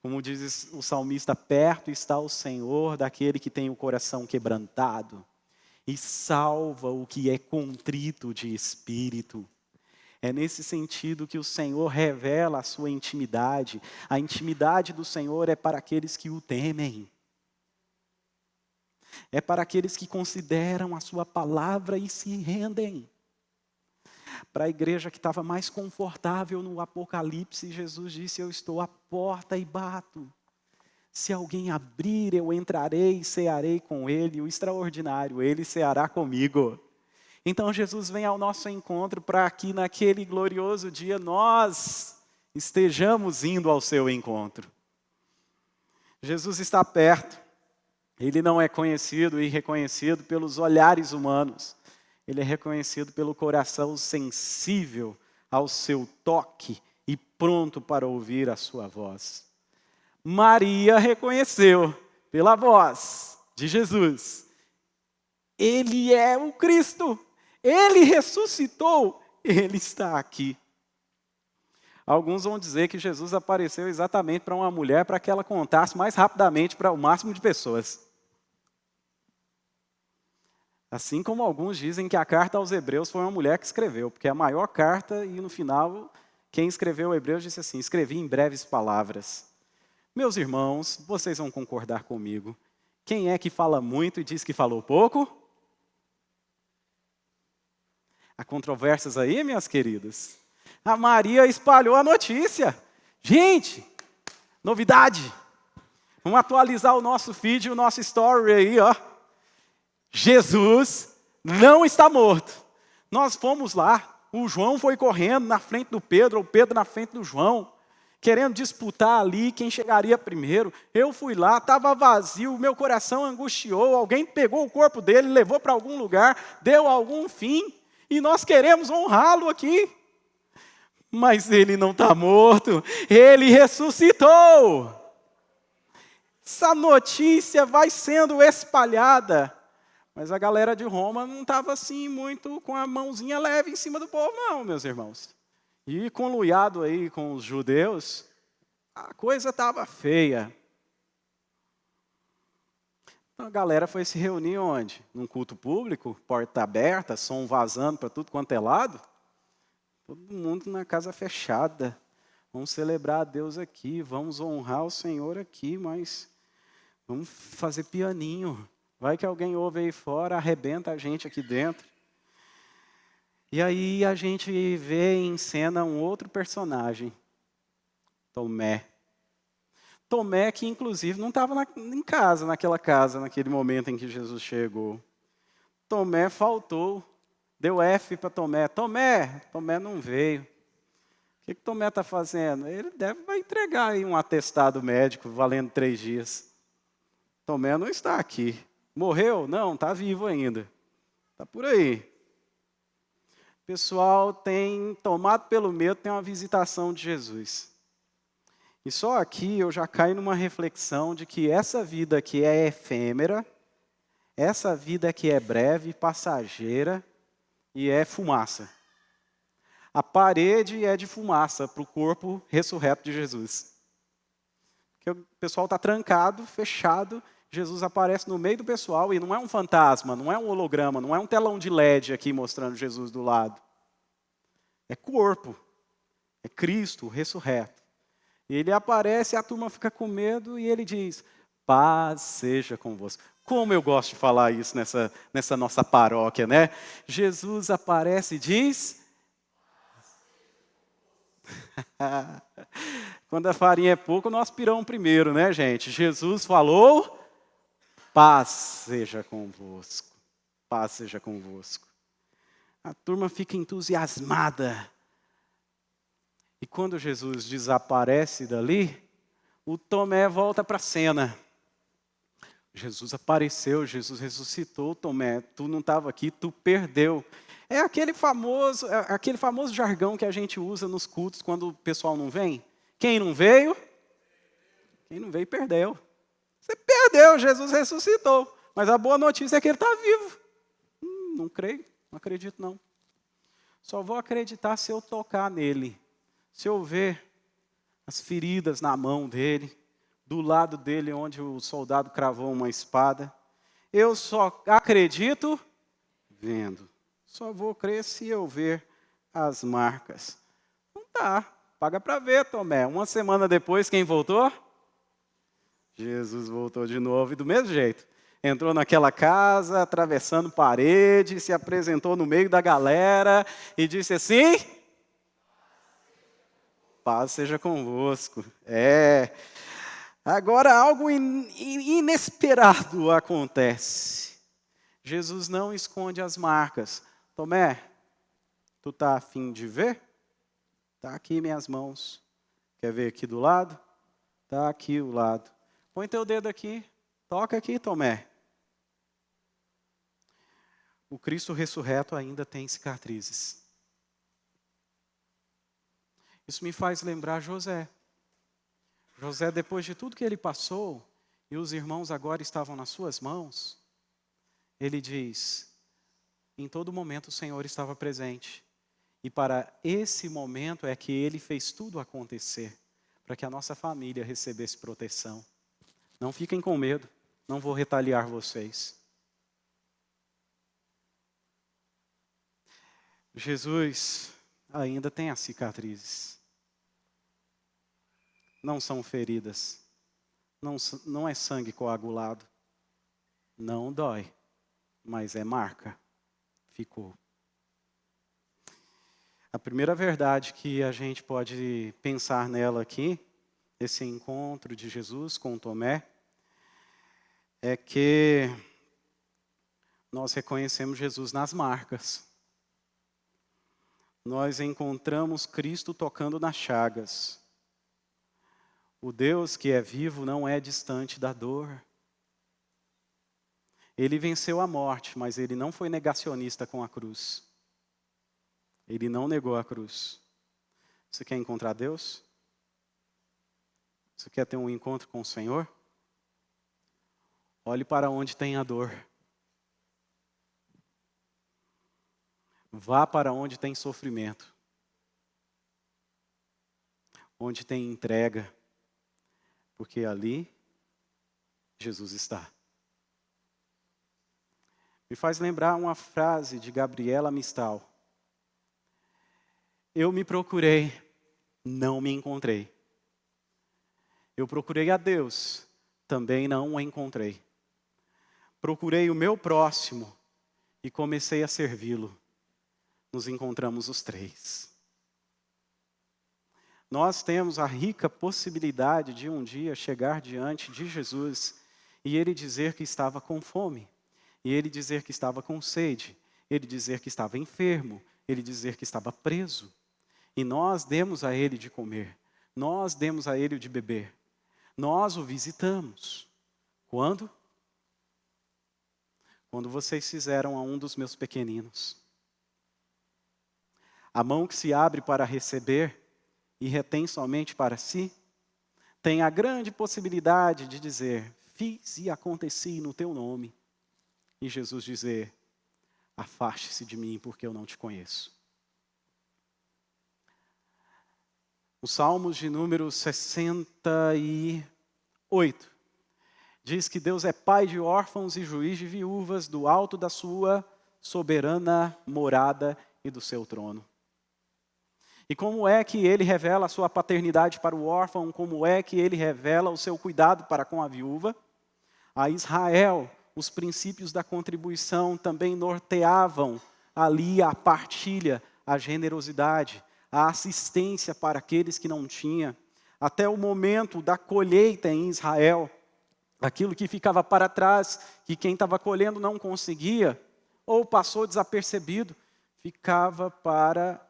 Como diz o salmista, perto está o Senhor daquele que tem o coração quebrantado e salva o que é contrito de espírito. É nesse sentido que o Senhor revela a sua intimidade. A intimidade do Senhor é para aqueles que o temem. É para aqueles que consideram a sua palavra e se rendem. Para a igreja que estava mais confortável no Apocalipse, Jesus disse, eu estou à porta e bato. Se alguém abrir, eu entrarei e cearei com ele, o extraordinário, ele ceará comigo. Então Jesus vem ao nosso encontro para que naquele glorioso dia nós estejamos indo ao seu encontro. Jesus está perto. Ele não é conhecido e reconhecido pelos olhares humanos. Ele é reconhecido pelo coração sensível ao seu toque e pronto para ouvir a sua voz. Maria reconheceu pela voz de Jesus. Ele é o Cristo. Ele ressuscitou. Ele está aqui. Alguns vão dizer que Jesus apareceu exatamente para uma mulher para que ela contasse mais rapidamente para o máximo de pessoas. Assim como alguns dizem que a carta aos Hebreus foi uma mulher que escreveu, porque é a maior carta e no final quem escreveu o Hebreus disse assim, escrevi em breves palavras. Meus irmãos, vocês vão concordar comigo. Quem é que fala muito e diz que falou pouco? Há controvérsias aí, minhas queridas? A Maria espalhou a notícia. Gente, novidade. Vamos atualizar o nosso feed, o nosso story aí, ó. Jesus não está morto. Nós fomos lá, o João foi correndo na frente do Pedro, o Pedro na frente do João, querendo disputar ali quem chegaria primeiro. Eu fui lá, estava vazio, meu coração angustiou, alguém pegou o corpo dele, levou para algum lugar, deu algum fim, e nós queremos honrá-lo aqui. Mas ele não está morto, ele ressuscitou. Essa notícia vai sendo espalhada. Mas a galera de Roma não estava assim muito com a mãozinha leve em cima do povo, não, meus irmãos. E conluiado aí com os judeus, a coisa estava feia. Então a galera foi se reunir onde? Num culto público, porta aberta, som vazando para tudo quanto é lado. Todo mundo na casa fechada. Vamos celebrar a Deus aqui, vamos honrar o Senhor aqui, mas vamos fazer pianinho. Vai que alguém ouve aí fora, arrebenta a gente aqui dentro. E aí a gente vê em cena um outro personagem, Tomé. Tomé que inclusive não estava em casa, naquele momento em que Jesus chegou. Tomé faltou, deu F para Tomé. Tomé não veio. O que Tomé está fazendo? Ele vai entregar aí um atestado médico valendo 3 dias. Tomé não está aqui. Morreu? Não, está vivo ainda. Está por aí. O pessoal tem, tomado pelo medo, tem uma visitação de Jesus. E só aqui eu já caio numa reflexão de que essa vida aqui é efêmera, essa vida aqui é breve, passageira e é fumaça. A parede é de fumaça para o corpo ressurreto de Jesus. Porque o pessoal está trancado, fechado, Jesus aparece no meio do pessoal e não é um fantasma, não é um holograma, não é um telão de LED aqui mostrando Jesus do lado. É corpo, é Cristo ressurreto. E ele aparece, a turma fica com medo e ele diz, paz seja convosco. Como eu gosto de falar isso nessa nossa paróquia, né? Jesus aparece e diz... Quando a farinha é pouco, nós piramos primeiro, né, gente? Jesus falou, paz seja convosco. Paz seja convosco. A turma fica entusiasmada. E quando Jesus desaparece dali, o Tomé volta para a cena. Jesus apareceu, Jesus ressuscitou, Tomé, tu não estava aqui, tu perdeu. É aquele famoso jargão que a gente usa nos cultos quando o pessoal não vem. Quem não veio? Quem não veio, perdeu. Você perdeu, Jesus ressuscitou. Mas a boa notícia é que ele está vivo. Não creio, não acredito não. Só vou acreditar se eu tocar nele. Se eu ver as feridas na mão dele, do lado dele onde o soldado cravou uma espada. Eu só acredito vendo. Só vou crer se eu ver as marcas. Não tá, paga para ver, Tomé. Uma semana depois, quem voltou? Jesus voltou de novo e do mesmo jeito. Entrou naquela casa, atravessando parede, se apresentou no meio da galera e disse assim... Paz seja convosco. Agora algo inesperado acontece. Jesus não esconde as marcas. Tomé, tu está a fim de ver? Está aqui minhas mãos. Quer ver aqui do lado? Está aqui o lado. Põe teu dedo aqui. Toca aqui, Tomé. O Cristo ressurreto ainda tem cicatrizes. Isso me faz lembrar José. José, depois de tudo que ele passou, e os irmãos agora estavam nas suas mãos, ele diz, em todo momento o Senhor estava presente. E para esse momento é que ele fez tudo acontecer, para que a nossa família recebesse proteção. Não fiquem com medo, não vou retaliar vocês. Jesus ainda tem as cicatrizes. Não são feridas. Não é sangue coagulado. Não dói, mas é marca. Ficou. A primeira verdade que a gente pode pensar nela aqui, esse encontro de Jesus com Tomé, é que nós reconhecemos Jesus nas marcas. Nós encontramos Cristo tocando nas chagas. O Deus que é vivo não é distante da dor. Ele venceu a morte, mas ele não foi negacionista com a cruz. Ele não negou a cruz. Você quer encontrar Deus? Você quer ter um encontro com o Senhor? Olhe para onde tem a dor. Vá para onde tem sofrimento. Onde tem entrega. Porque ali Jesus está. Me faz lembrar uma frase de Gabriela Mistral. Eu me procurei, não me encontrei. Eu procurei a Deus, também não o encontrei. Procurei o meu próximo e comecei a servi-lo. Nos encontramos os três. Nós temos a rica possibilidade de um dia chegar diante de Jesus e ele dizer que estava com fome, e ele dizer que estava com sede, ele dizer que estava enfermo, ele dizer que estava preso. E nós demos a ele de comer, nós demos a ele de beber, nós o visitamos, Quando? Quando vocês fizeram a um dos meus pequeninos. A mão que se abre para receber e retém somente para si, tem a grande possibilidade de dizer, fiz e aconteci no teu nome. E Jesus dizer, afaste-se de mim porque eu não te conheço. Os Salmos de número 68 diz que Deus é pai de órfãos e juiz de viúvas do alto da sua soberana morada e do seu trono. E como é que ele revela a sua paternidade para o órfão, como é que ele revela o seu cuidado para com a viúva? A Israel, os princípios da contribuição também norteavam ali a partilha, a generosidade, a assistência para aqueles que não tinham. Até o momento da colheita em Israel, aquilo que ficava para trás, que quem estava colhendo não conseguia, ou passou desapercebido, ficava para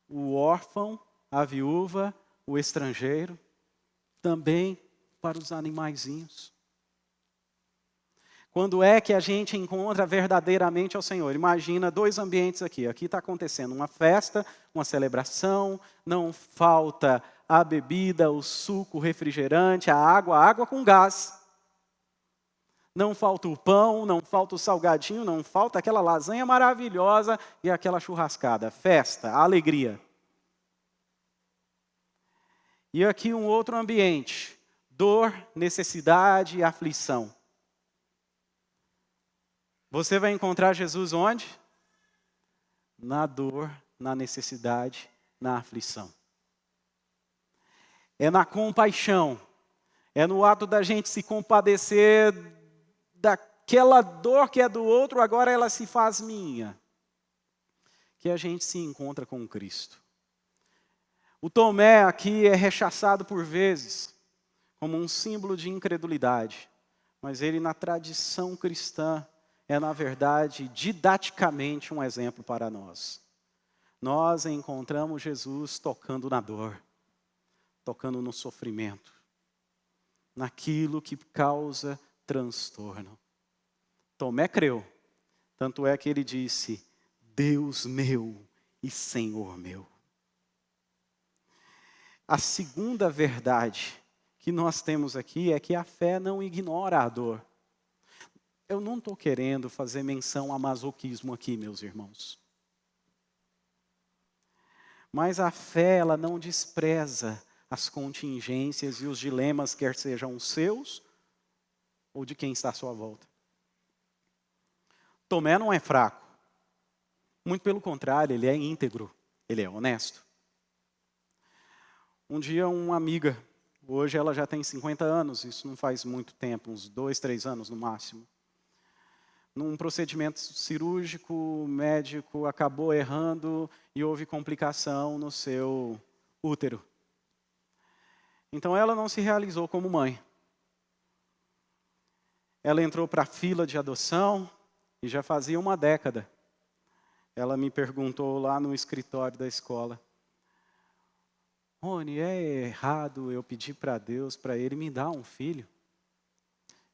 o órfão, a viúva, o estrangeiro, também para os animaizinhos. Quando é que a gente encontra verdadeiramente ao Senhor? Imagina dois ambientes aqui. Aqui está acontecendo uma festa, uma celebração, não falta a bebida, o suco, o refrigerante, a água com gás. Não falta o pão, não falta o salgadinho, não falta aquela lasanha maravilhosa e aquela churrascada. Festa, alegria. E aqui um outro ambiente. Dor, necessidade e aflição. Você vai encontrar Jesus onde? Na dor, na necessidade, na aflição. É na compaixão. É no ato da gente se compadecer daquela dor que é do outro, agora ela se faz minha. Que a gente se encontra com Cristo. O Tomé aqui é rechaçado por vezes como um símbolo de incredulidade. Mas ele na tradição cristã é, na verdade, didaticamente um exemplo para nós. Nós encontramos Jesus tocando na dor, tocando no sofrimento, naquilo que causa transtorno. Tomé creu, tanto é que ele disse, Deus meu e Senhor meu. A segunda verdade que nós temos aqui é que a fé não ignora a dor. Eu não estou querendo fazer menção a masoquismo aqui, meus irmãos. Mas a fé, ela não despreza as contingências e os dilemas, quer sejam os seus ou de quem está à sua volta. Tomé não é fraco. Muito pelo contrário, ele é íntegro, ele é honesto. Um dia uma amiga, hoje ela já tem 50 anos, isso não faz muito tempo, uns 2, 3 anos no máximo. Num procedimento cirúrgico, o médico acabou errando e houve complicação no seu útero. Então ela não se realizou como mãe. Ela entrou para a fila de adoção e já fazia uma década. Ela me perguntou lá no escritório da escola, Rony, é errado eu pedir para Deus, para Ele me dar um filho?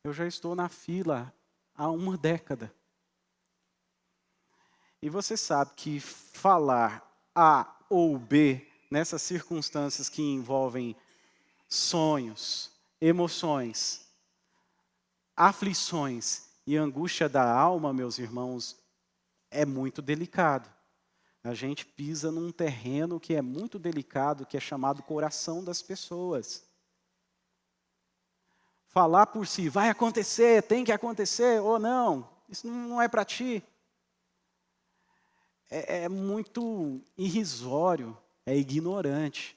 Eu já estou na fila há uma década. E você sabe que falar A ou B, nessas circunstâncias que envolvem sonhos, emoções, aflições e angústia da alma, meus irmãos, é muito delicado. A gente pisa num terreno que é muito delicado, que é chamado coração das pessoas. Falar por si, vai acontecer, tem que acontecer, ou não, isso não é para ti. É muito irrisório, é ignorante.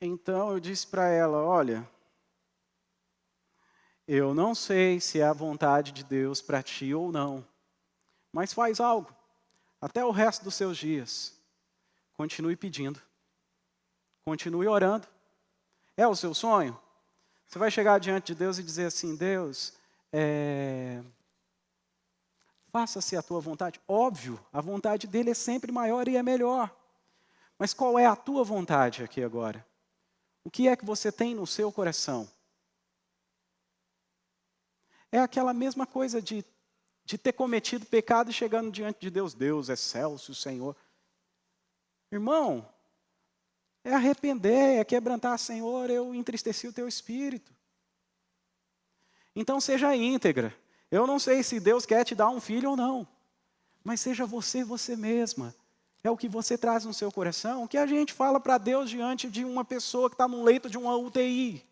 Então eu disse para ela, olha, eu não sei se é a vontade de Deus para ti ou não, mas faz algo, até o resto dos seus dias. Continue pedindo, continue orando. É o seu sonho? Você vai chegar diante de Deus e dizer assim, Deus, faça-se a tua vontade. Óbvio, a vontade dele é sempre maior e é melhor. Mas qual é a tua vontade aqui agora? O que é que você tem no seu coração? é aquela mesma coisa de ter cometido pecado e chegando diante de Deus. Deus é excelso, Senhor. Irmão, é arrepender, é quebrantar, Senhor, eu entristeci o teu espírito. Então seja íntegra. Eu não sei se Deus quer te dar um filho ou não, mas seja você mesma. É o que você traz no seu coração, o que a gente fala para Deus diante de uma pessoa que está num leito de uma UTI.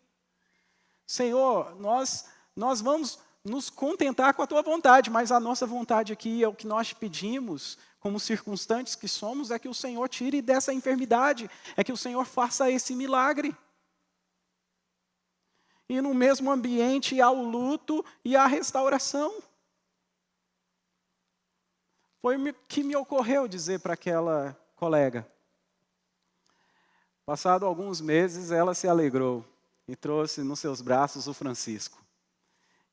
Senhor, nós vamos nos contentar com a tua vontade, mas a nossa vontade aqui é o que nós te pedimos, como circunstantes que somos, é que o Senhor tire dessa enfermidade, é que o Senhor faça esse milagre. E no mesmo ambiente há o luto e a restauração. Foi o que me ocorreu dizer para aquela colega. Passado alguns meses, ela se alegrou e trouxe nos seus braços o Francisco.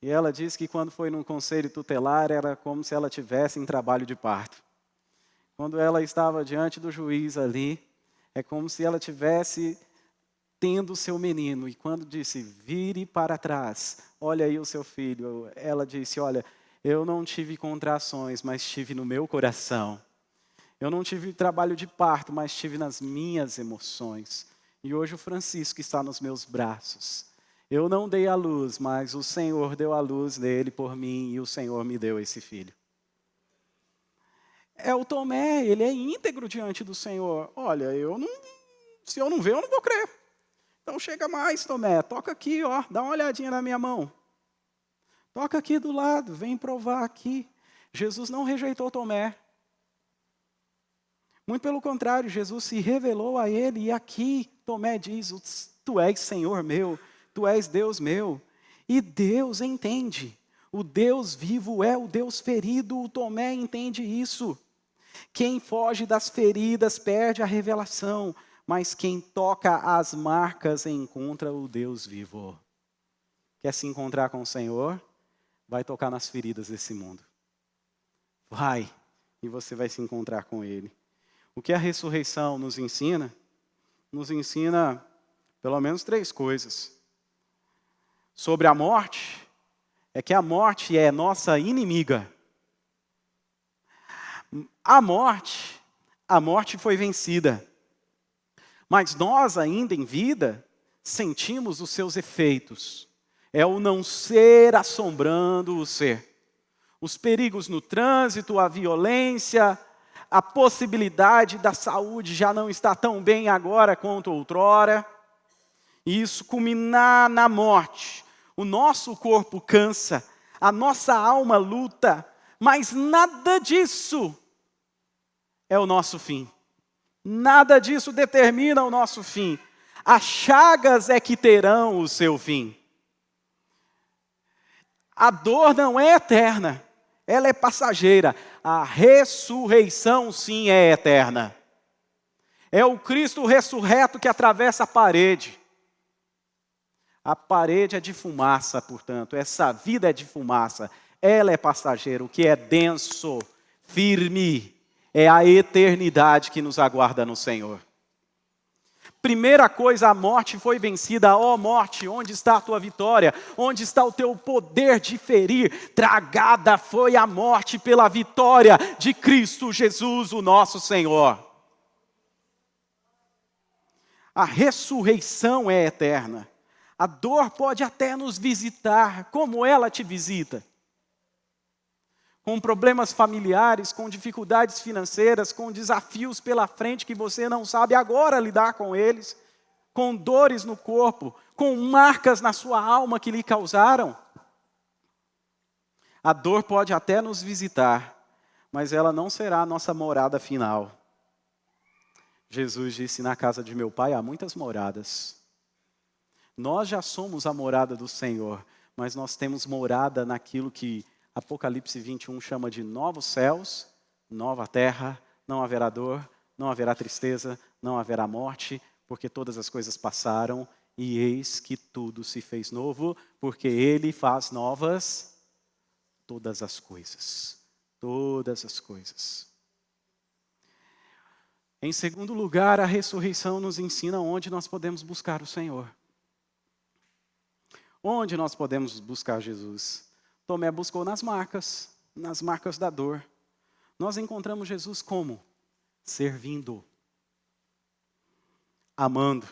E ela disse que quando foi num conselho tutelar, era como se ela tivesse em trabalho de parto. Quando ela estava diante do juiz ali, é como se ela tivesse tendo o seu menino. E quando disse, vire para trás, olha aí o seu filho, ela disse, olha, eu não tive contrações, mas tive no meu coração. Eu não tive trabalho de parto, mas tive nas minhas emoções. E hoje o Francisco está nos meus braços. Eu não dei a luz, mas o Senhor deu a luz nele por mim e o Senhor me deu esse filho. É o Tomé, ele é íntegro diante do Senhor. Olha, se eu não ver, eu não vou crer. Então chega mais, Tomé, toca aqui, ó, dá uma olhadinha na minha mão. Toca aqui do lado, vem provar aqui. Jesus não rejeitou Tomé. Muito pelo contrário, Jesus se revelou a ele e aqui Tomé diz, tu és Senhor meu, tu és Deus meu. E Deus entende. O Deus vivo é o Deus ferido, o Tomé entende isso. Quem foge das feridas perde a revelação, mas quem toca as marcas encontra o Deus vivo. Quer se encontrar com o Senhor? Vai tocar nas feridas desse mundo. Vai, e você vai se encontrar com Ele. O que a ressurreição nos ensina? Nos ensina pelo menos 3 coisas. Sobre a morte, é que a morte é nossa inimiga. A morte foi vencida. Mas nós ainda em vida, sentimos os seus efeitos. É o não ser assombrando o ser. Os perigos no trânsito, a violência, a possibilidade da saúde já não estar tão bem agora quanto outrora. E isso culminar na morte. O nosso corpo cansa, a nossa alma luta, mas nada disso é o nosso fim. Nada disso determina o nosso fim. As chagas é que terão o seu fim. A dor não é eterna, ela é passageira. A ressurreição, sim, é eterna. É o Cristo ressurreto que atravessa a parede. A parede é de fumaça, portanto, essa vida é de fumaça. Ela é passageira, o que é denso, firme, é a eternidade que nos aguarda no Senhor. Primeira coisa, a morte foi vencida. Ó morte, onde está a tua vitória? Onde está o teu poder de ferir? Tragada foi a morte pela vitória de Cristo Jesus, o nosso Senhor. A ressurreição é eterna. A dor pode até nos visitar, como ela te visita. Com problemas familiares, com dificuldades financeiras, com desafios pela frente que você não sabe agora lidar com eles, com dores no corpo, com marcas na sua alma que lhe causaram. A dor pode até nos visitar, mas ela não será a nossa morada final. Jesus disse, na casa de meu Pai há muitas moradas. Nós já somos a morada do Senhor, mas nós temos morada naquilo que Apocalipse 21 chama de novos céus, nova terra, não haverá dor, não haverá tristeza, não haverá morte, porque todas as coisas passaram e eis que tudo se fez novo, porque Ele faz novas todas as coisas. Todas as coisas. Em segundo lugar, a ressurreição nos ensina onde nós podemos buscar o Senhor. Onde nós podemos buscar Jesus? Tomé buscou nas marcas da dor. Nós encontramos Jesus como? Servindo, amando,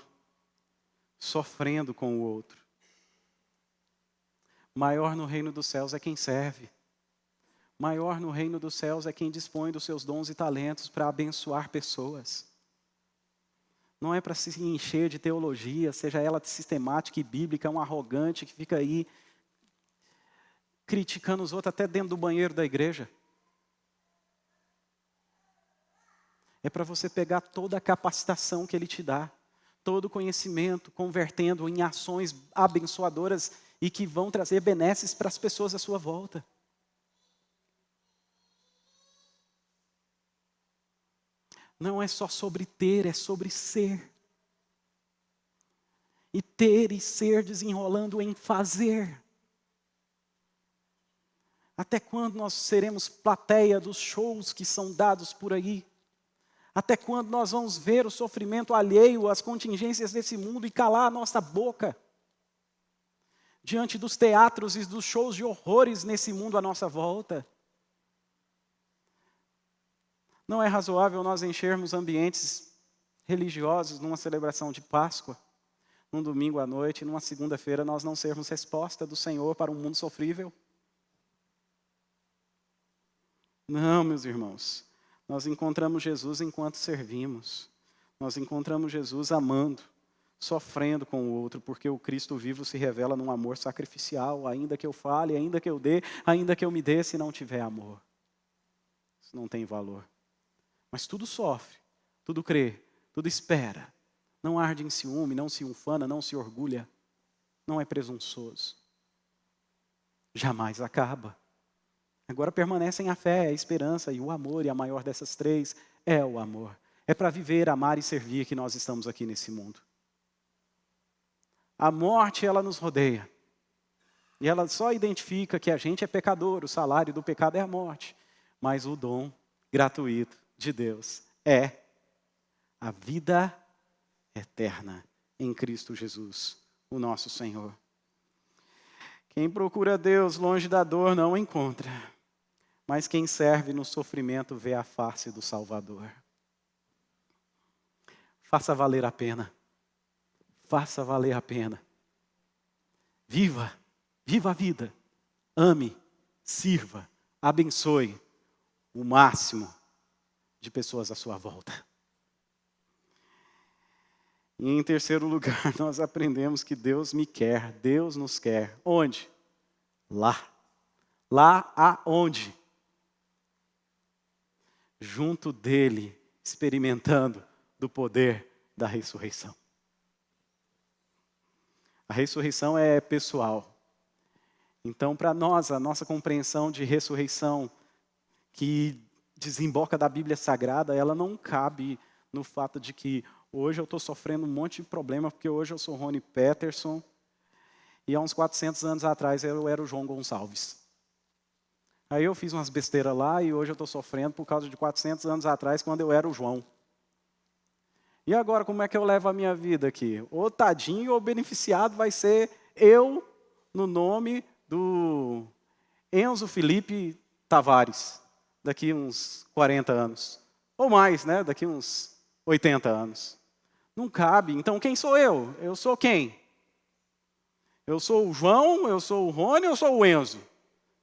sofrendo com o outro. Maior no reino dos céus é quem serve. Maior no reino dos céus é quem dispõe dos seus dons e talentos para abençoar pessoas. Não é para se encher de teologia, seja ela sistemática e bíblica, um arrogante que fica aí criticando os outros até dentro do banheiro da igreja. É para você pegar toda a capacitação que Ele te dá, todo o conhecimento, convertendo em ações abençoadoras e que vão trazer benesses para as pessoas à sua volta. Não é só sobre ter, é sobre ser. E ter e ser desenrolando em fazer. Até quando nós seremos plateia dos shows que são dados por aí? Até quando nós vamos ver o sofrimento alheio, as contingências desse mundo e calar a nossa boca? Diante dos teatros e dos shows de horrores nesse mundo à nossa volta? Não é razoável nós enchermos ambientes religiosos numa celebração de Páscoa, num domingo à noite, numa segunda-feira, nós não sermos resposta do Senhor para um mundo sofrível? Não, meus irmãos. Nós encontramos Jesus enquanto servimos. Nós encontramos Jesus amando, sofrendo com o outro, porque o Cristo vivo se revela num amor sacrificial. Ainda que eu fale, ainda que eu dê, ainda que eu me dê, se não tiver amor. Isso não tem valor. Mas tudo sofre, tudo crê, tudo espera. Não arde em ciúme, não se ufana, não se orgulha. Não é presunçoso. Jamais acaba. Agora permanecem a fé, a esperança e o amor, e a maior dessas três é o amor. É para viver, amar e servir que nós estamos aqui nesse mundo. A morte, ela nos rodeia. E ela só identifica que a gente é pecador, o salário do pecado é a morte. Mas o dom gratuito de Deus é a vida eterna em Cristo Jesus, o nosso Senhor. Quem procura Deus longe da dor não o encontra, mas quem serve no sofrimento vê a face do Salvador. Faça valer a pena. Faça valer a pena. Viva a vida. Ame, sirva, abençoe o máximo de pessoas à sua volta. E em terceiro lugar, nós aprendemos que Deus me quer, Deus nos quer. Onde? Lá. Lá aonde? Junto dele, experimentando do poder da ressurreição. A ressurreição é pessoal. Então, para nós, a nossa compreensão de ressurreição que desemboca da Bíblia Sagrada, ela não cabe no fato de que hoje eu estou sofrendo um monte de problema, porque hoje eu sou Rony Peterson, e há uns 400 anos atrás eu era o João Gonçalves. Aí eu fiz umas besteiras lá, e hoje eu estou sofrendo por causa de 400 anos atrás, quando eu era o João. E agora, como é que eu levo a minha vida aqui? Ou tadinho ou beneficiado vai ser eu, no nome do Enzo Felipe Tavares, daqui uns 40 anos. Ou mais, né? Daqui uns 80 anos. Não cabe. Então, quem sou eu? Eu sou quem? Eu sou o João, eu sou o Rony, eu sou o Enzo?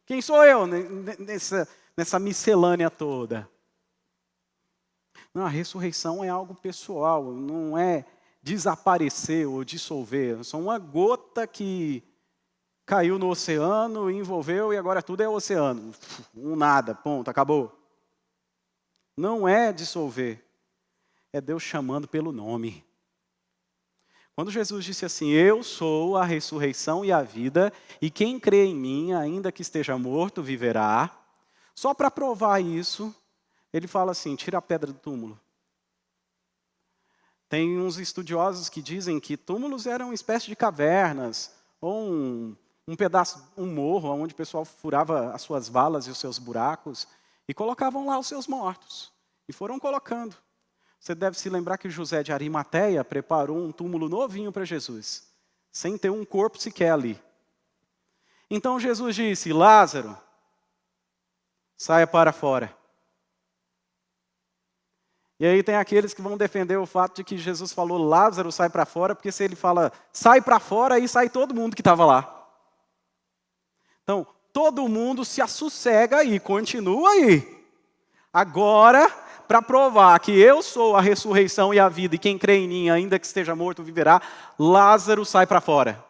Quem sou eu nessa miscelânea toda? Não, a ressurreição é algo pessoal, não é desaparecer ou dissolver. É só uma gota que caiu no oceano, envolveu e agora tudo é oceano. Um nada, ponto, acabou. Não é dissolver, é Deus chamando pelo nome. Quando Jesus disse assim, eu sou a ressurreição e a vida, e quem crê em mim, ainda que esteja morto, viverá. Só para provar isso, ele fala assim, tira a pedra do túmulo. Tem uns estudiosos que dizem que túmulos eram uma espécie de cavernas, ou um pedaço, um morro, onde o pessoal furava as suas valas e os seus buracos, e colocavam lá os seus mortos. E foram colocando. Você deve se lembrar que José de Arimateia preparou um túmulo novinho para Jesus, sem ter um corpo sequer ali. Então Jesus disse: Lázaro, saia para fora. E aí tem aqueles que vão defender o fato de que Jesus falou Lázaro sai para fora, porque se ele fala sai para fora, aí sai todo mundo que estava lá. Então, todo mundo se assossega e continua aí. Agora, para provar que eu sou a ressurreição e a vida, e quem crê em mim, ainda que esteja morto, viverá, Lázaro sai para fora.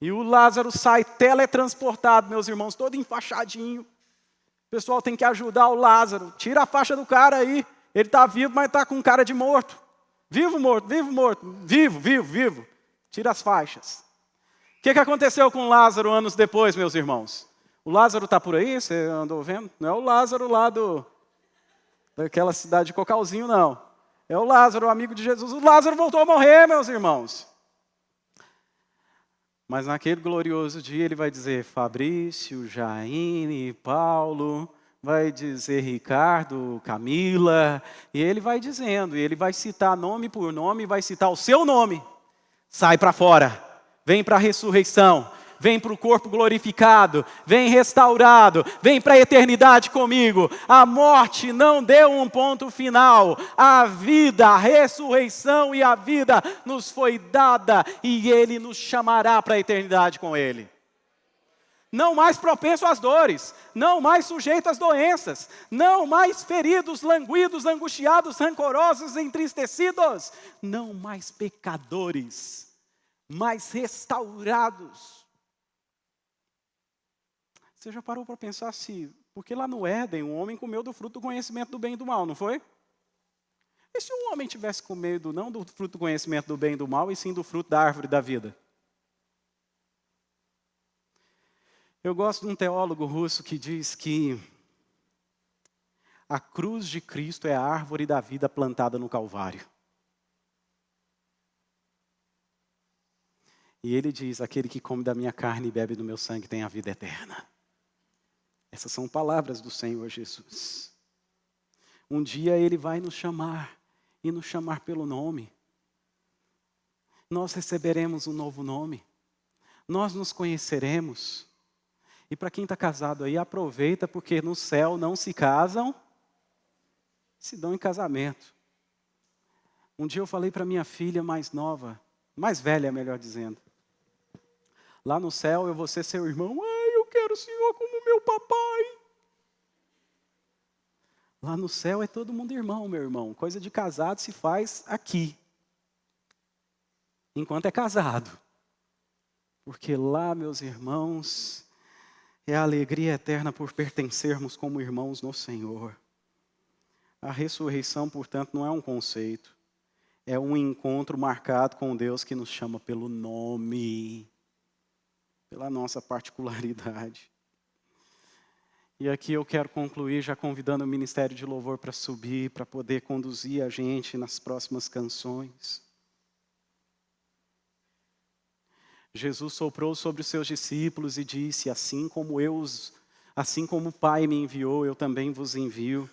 E o Lázaro sai teletransportado, meus irmãos, todo enfaixadinho. O pessoal tem que ajudar o Lázaro. Tira a faixa do cara aí. Ele está vivo, mas está com cara de morto. Vivo, morto, vivo, morto. Vivo, vivo, vivo. Tira as faixas. O que aconteceu com Lázaro anos depois, meus irmãos? O Lázaro está por aí, você andou vendo? Não é o Lázaro lá daquela cidade de Cocalzinho, não. É o Lázaro, o amigo de Jesus. O Lázaro voltou a morrer, meus irmãos. Mas naquele glorioso dia ele vai dizer Fabrício, Jaine, Paulo, vai dizer Ricardo, Camila, e ele vai dizendo, e ele vai citar nome por nome, vai citar o seu nome. Sai para fora, vem para a ressurreição, vem para o corpo glorificado, vem restaurado, vem para a eternidade comigo. A morte não deu um ponto final, a vida, a ressurreição e a vida nos foi dada, e Ele nos chamará para a eternidade com Ele. Não mais propenso às dores, não mais sujeito às doenças, não mais feridos, languidos, angustiados, rancorosos, entristecidos, não mais pecadores, mas restaurados. Você já parou para pensar assim, porque lá no Éden o homem comeu do fruto do conhecimento do bem e do mal, não foi? E se o homem tivesse comido não do fruto do conhecimento do bem e do mal, e sim do fruto da árvore da vida? Eu gosto de um teólogo russo que diz que a cruz de Cristo é a árvore da vida plantada no Calvário. E ele diz, aquele que come da minha carne e bebe do meu sangue tem a vida eterna. Essas são palavras do Senhor Jesus. Um dia Ele vai nos chamar, e nos chamar pelo nome. Nós receberemos um novo nome. Nós nos conheceremos. E para quem está casado aí, aproveita, porque no céu não se casam, se dão em casamento. Um dia eu falei para minha filha mais nova, mais velha, melhor dizendo. Lá no céu eu vou ser seu irmão. Ai, eu quero o senhor como meu papai. Lá no céu é todo mundo irmão, meu irmão. Coisa de casado se faz aqui. Enquanto é casado. Porque lá, meus irmãos, é a alegria eterna por pertencermos como irmãos no Senhor. A ressurreição, portanto, não é um conceito. É um encontro marcado com Deus que nos chama pelo nome. Pela nossa particularidade. E aqui eu quero concluir já convidando o Ministério de Louvor para subir, para poder conduzir a gente nas próximas canções. Jesus soprou sobre os seus discípulos e disse, assim como o Pai me enviou, eu também vos envio.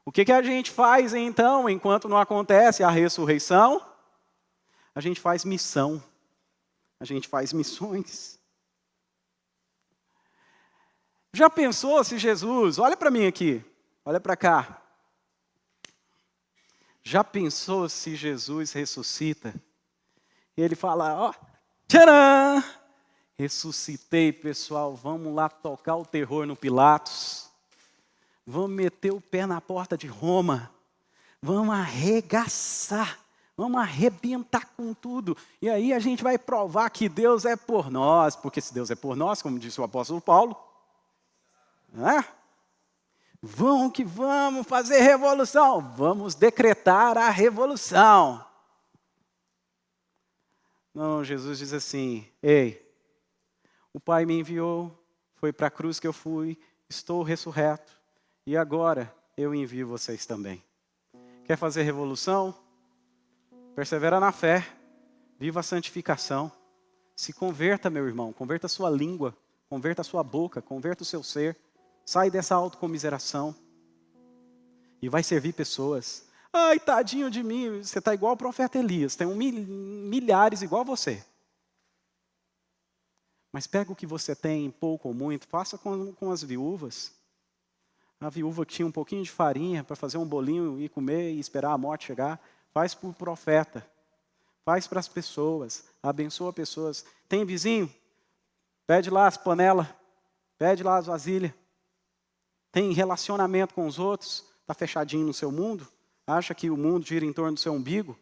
O que a gente faz então, enquanto não acontece a ressurreição? A gente faz missão. A gente faz missões. Já pensou se Jesus, olha para mim aqui, olha para cá. Já pensou se Jesus ressuscita? E ele fala, ó, tcharam! Ressuscitei, pessoal, vamos lá tocar o terror no Pilatos. Vamos meter o pé na porta de Roma. Vamos arregaçar. Vamos arrebentar com tudo. E aí a gente vai provar que Deus é por nós. Porque se Deus é por nós, como disse o apóstolo Paulo, vamos que vamos fazer revolução. Vamos decretar a revolução. Não, Jesus diz assim, ei, o Pai me enviou, foi para a cruz que eu fui, estou ressurreto, e agora eu envio vocês também. Quer fazer revolução? Persevera na fé, viva a santificação, se converta, meu irmão, converta a sua língua, converta a sua boca, converta o seu ser, sai dessa autocomiseração e vai servir pessoas. Ai, tadinho de mim, você está igual o profeta Elias, tem milhares igual a você. Mas pega o que você tem, pouco ou muito, faça com as viúvas. A viúva que tinha um pouquinho de farinha para fazer um bolinho e comer e esperar a morte chegar, faz para o profeta. Faz para as pessoas, abençoa pessoas. Tem vizinho? Pede lá as panelas, pede lá as vasilhas. Tem relacionamento com os outros? Está fechadinho no seu mundo? Acha que o mundo gira em torno do seu umbigo?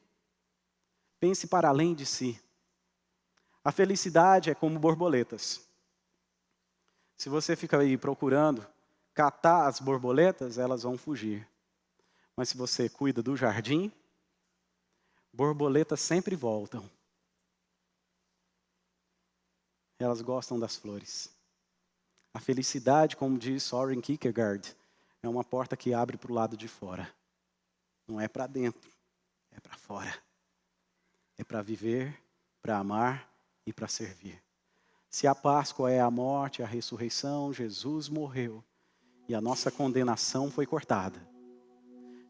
Pense para além de si. A felicidade é como borboletas. Se você fica aí procurando catar as borboletas, elas vão fugir. Mas se você cuida do jardim, borboletas sempre voltam. Elas gostam das flores. A felicidade, como diz Soren Kierkegaard, é uma porta que abre para o lado de fora. Não é para dentro, é para fora. É para viver, para amar e para servir. Se a Páscoa é a morte, a ressurreição, Jesus morreu e a nossa condenação foi cortada.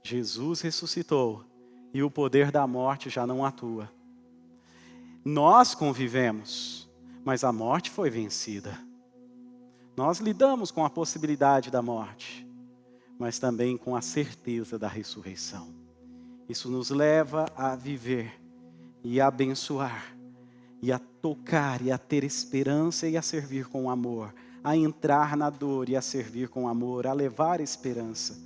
Jesus ressuscitou e o poder da morte já não atua. Nós convivemos, mas a morte foi vencida. Nós lidamos com a possibilidade da morte, mas também com a certeza da ressurreição. Isso nos leva a viver e a abençoar, e a tocar, e a ter esperança e a servir com amor, a entrar na dor e a servir com amor, a levar esperança.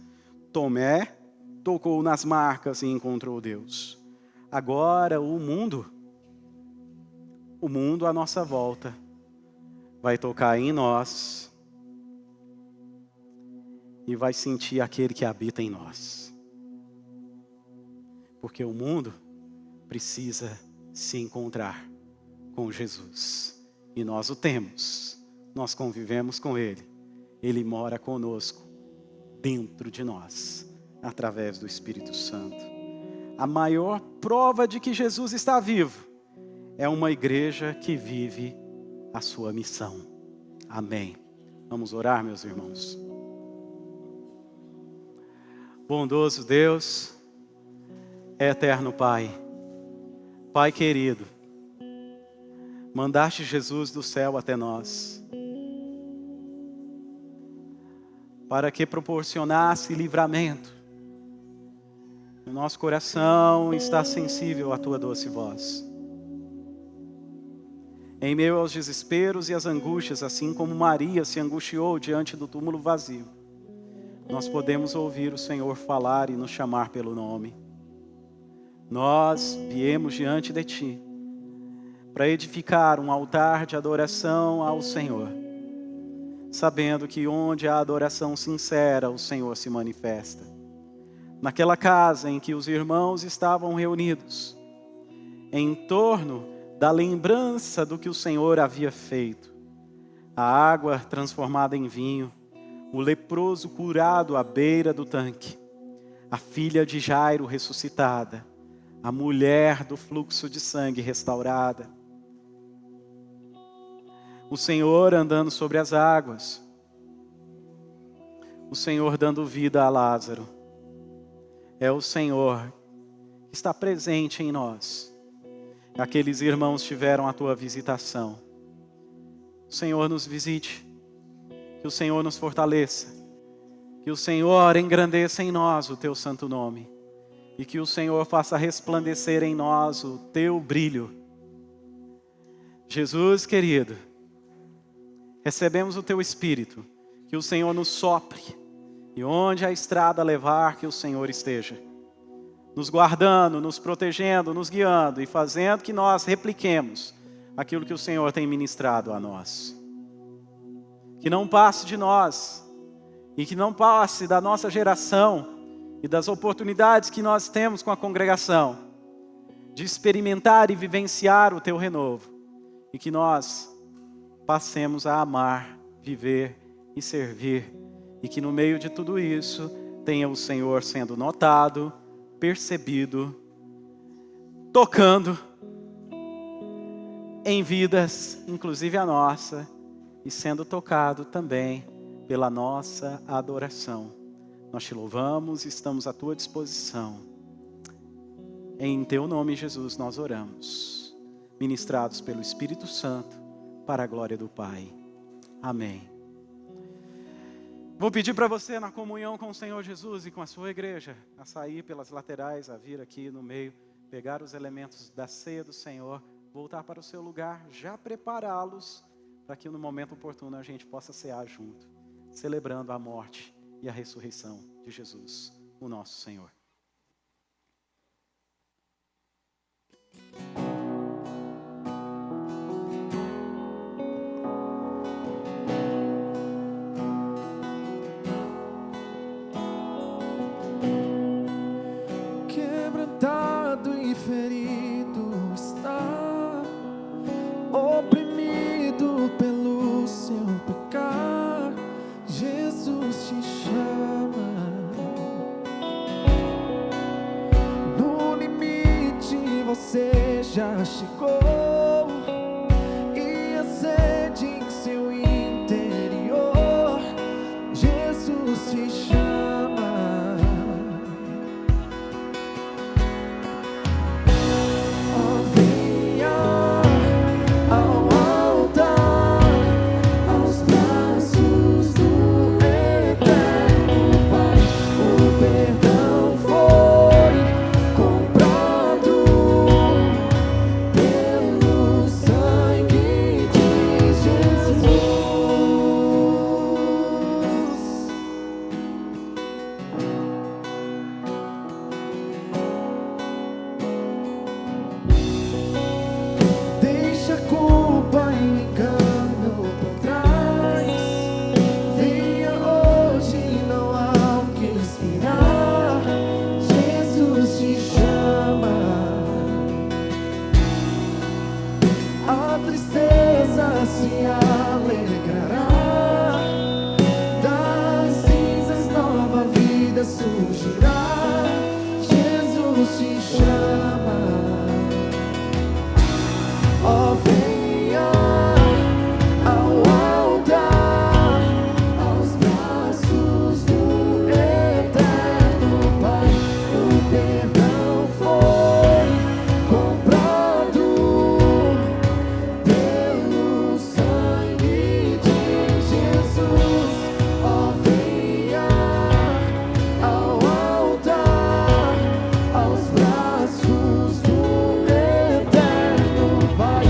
Tomé tocou nas marcas e encontrou Deus. Agora o mundo à nossa volta, vai tocar em nós e vai sentir aquele que habita em nós. Porque o mundo precisa se encontrar com Jesus. E nós o temos. Nós convivemos com Ele. Ele mora conosco, dentro de nós, através do Espírito Santo. A maior prova de que Jesus está vivo é uma igreja que vive a sua missão. Amém. Vamos orar, meus irmãos. Bondoso Deus, eterno Pai, Pai querido, mandaste Jesus do céu até nós, para que proporcionasse livramento. O nosso coração está sensível à tua doce voz. Em meio aos desesperos e às angústias, assim como Maria se angustiou diante do túmulo vazio, nós podemos ouvir o Senhor falar e nos chamar pelo nome. Nós viemos diante de Ti para edificar um altar de adoração ao Senhor, sabendo que onde há adoração sincera, o Senhor se manifesta. Naquela casa em que os irmãos estavam reunidos, em torno da lembrança do que o Senhor havia feito, a água transformada em vinho, o leproso curado à beira do tanque, a filha de Jairo ressuscitada, a mulher do fluxo de sangue restaurada, o Senhor andando sobre as águas, o Senhor dando vida a Lázaro. É o Senhor que está presente em nós. Aqueles irmãos tiveram a tua visitação. O Senhor nos visite, que o Senhor nos fortaleça, que o Senhor engrandeça em nós o teu santo nome e que o Senhor faça resplandecer em nós o teu brilho. Jesus querido, recebemos o teu Espírito, que o Senhor nos sopre e onde a estrada levar, que o Senhor esteja nos guardando, nos protegendo, nos guiando e fazendo que nós repliquemos aquilo que o Senhor tem ministrado a nós. Que não passe de nós e que não passe da nossa geração e das oportunidades que nós temos com a congregação de experimentar e vivenciar o teu renovo e que nós passemos a amar, viver e servir e que no meio de tudo isso tenha o Senhor sendo notado, percebido, tocando em vidas, inclusive a nossa, e sendo tocado também pela nossa adoração. Nós te louvamos e estamos à tua disposição. Em teu nome, Jesus, nós oramos, ministrados pelo Espírito Santo, para a glória do Pai. Amém. Vou pedir para você, na comunhão com o Senhor Jesus e com a sua igreja, a sair pelas laterais, a vir aqui no meio, pegar os elementos da ceia do Senhor, voltar para o seu lugar, já prepará-los, para que no momento oportuno a gente possa cear junto, celebrando a morte e a ressurreição de Jesus, o nosso Senhor. Quebrantado e ferido está, oprimido pelo seu pecar, Jesus te chama. No limite você já chegou, e a sede em seu interior, Jesus te chama. Aos braços do Eterno Pai.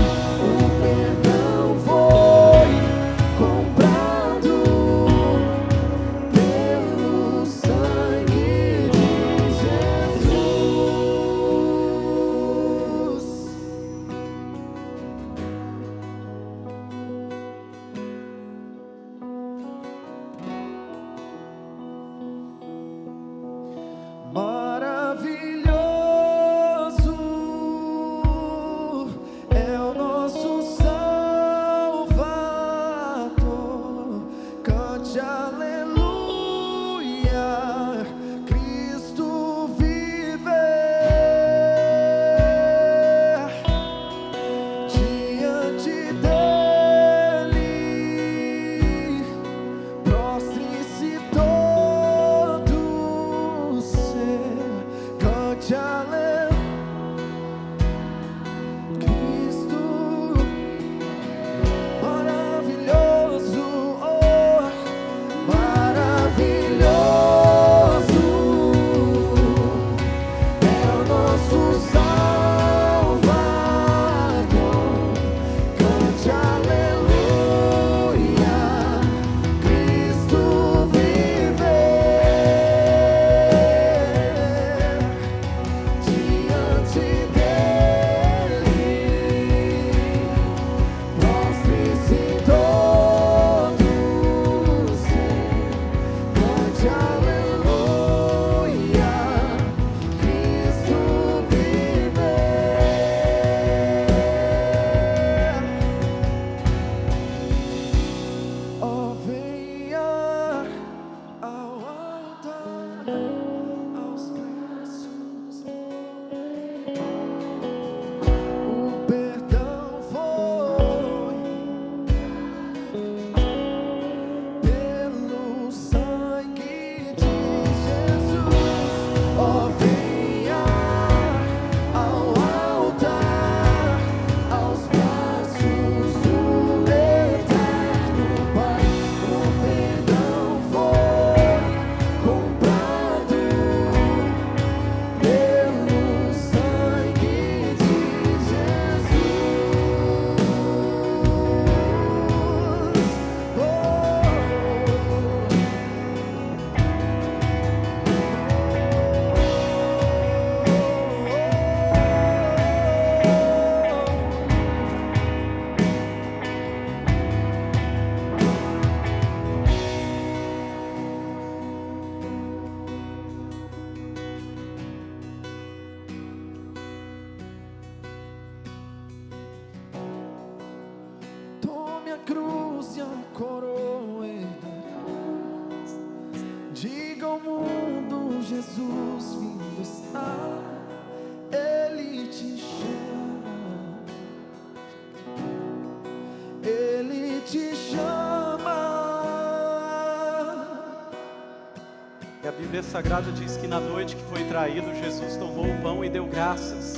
Bíblia Sagrada diz que na noite que foi traído, Jesus tomou o pão e deu graças.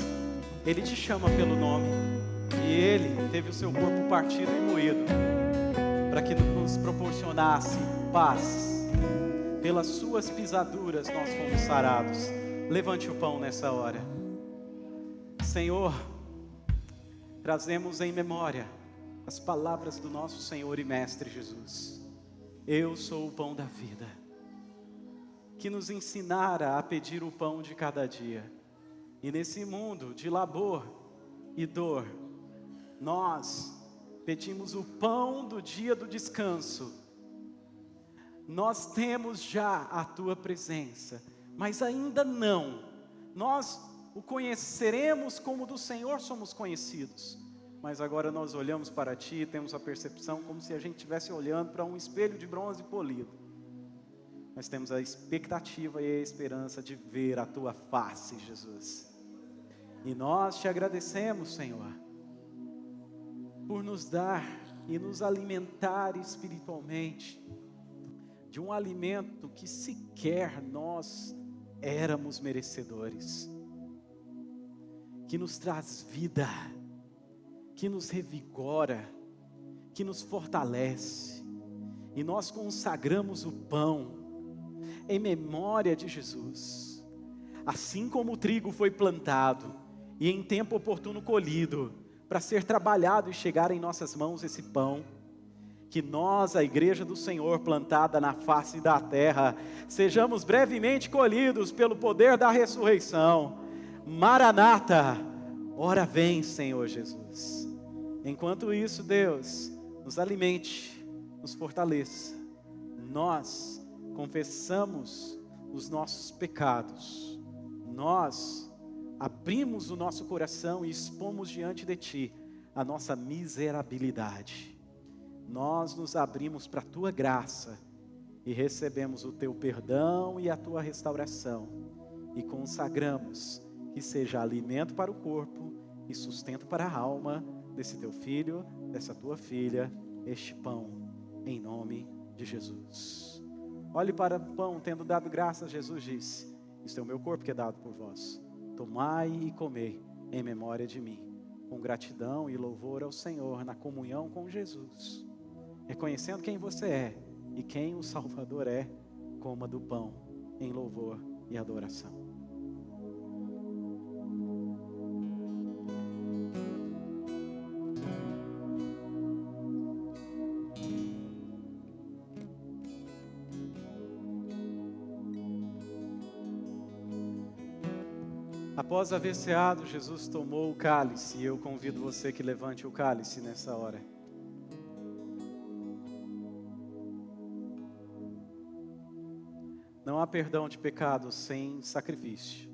Ele te chama pelo nome. E Ele teve o seu corpo partido e moído, para que nos proporcionasse paz. Pelas suas pisaduras nós fomos sarados. Levante o pão nessa hora. Senhor, trazemos em memória as palavras do nosso Senhor e Mestre Jesus. Eu sou o pão da vida, que nos ensinara a pedir o pão de cada dia. E nesse mundo de labor e dor, nós pedimos o pão do dia do descanso. Nós temos já a Tua presença, mas ainda não. Nós o conheceremos como do Senhor somos conhecidos. Mas agora nós olhamos para Ti e temos a percepção como se a gente estivesse olhando para um espelho de bronze polido. Nós temos a expectativa e a esperança de ver a Tua face, Jesus. E nós Te agradecemos, Senhor, por nos dar e nos alimentar espiritualmente de um alimento que sequer nós éramos merecedores, que nos traz vida, que nos revigora, que nos fortalece. E nós consagramos o pão em memória de Jesus. Assim como o trigo foi plantado e em tempo oportuno colhido, para ser trabalhado e chegar em nossas mãos esse pão, que nós, a igreja do Senhor plantada na face da terra, sejamos brevemente colhidos pelo poder da ressurreição. Maranata, ora vem, Senhor Jesus. Enquanto isso, Deus, nos alimente, nos fortaleça. Nós confessamos os nossos pecados, nós abrimos o nosso coração e expomos diante de Ti a nossa miserabilidade. Nós nos abrimos para a Tua graça e recebemos o Teu perdão e a Tua restauração, e consagramos que seja alimento para o corpo e sustento para a alma desse Teu filho, dessa Tua filha, este pão, em nome de Jesus. Olhe para o pão, tendo dado graças, Jesus disse: isto é o meu corpo que é dado por vós, tomai e comei em memória de mim. Com gratidão e louvor ao Senhor, na comunhão com Jesus, reconhecendo quem você é e quem o Salvador é, coma do pão em louvor e adoração. Após haver ceado, Jesus tomou o cálice, e eu convido você que levante o cálice nessa hora. Não há perdão de pecados sem sacrifício,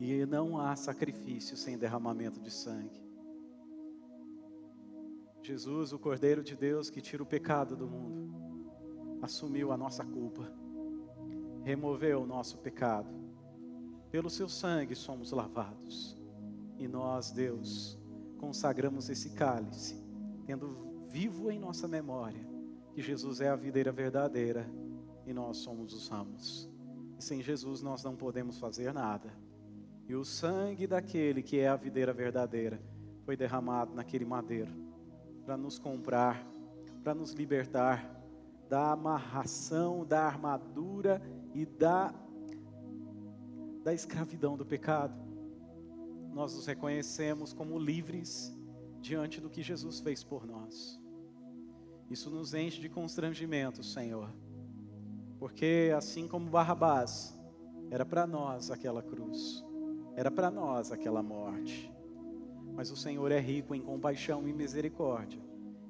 e não há sacrifício sem derramamento de sangue. Jesus, o Cordeiro de Deus que tira o pecado do mundo, assumiu a nossa culpa, removeu o nosso pecado. Pelo seu sangue somos lavados. E nós, Deus, consagramos esse cálice, tendo vivo em nossa memória que Jesus é a videira verdadeira e nós somos os ramos. E sem Jesus nós não podemos fazer nada. E o sangue daquele que é a videira verdadeira foi derramado naquele madeiro para nos comprar, para nos libertar da amarração, da armadura e da escravidão do pecado. Nós nos reconhecemos como livres diante do que Jesus fez por nós. Isso nos enche de constrangimento, Senhor, porque assim como Barrabás, era para nós aquela cruz, era para nós aquela morte, mas o Senhor é rico em compaixão e misericórdia,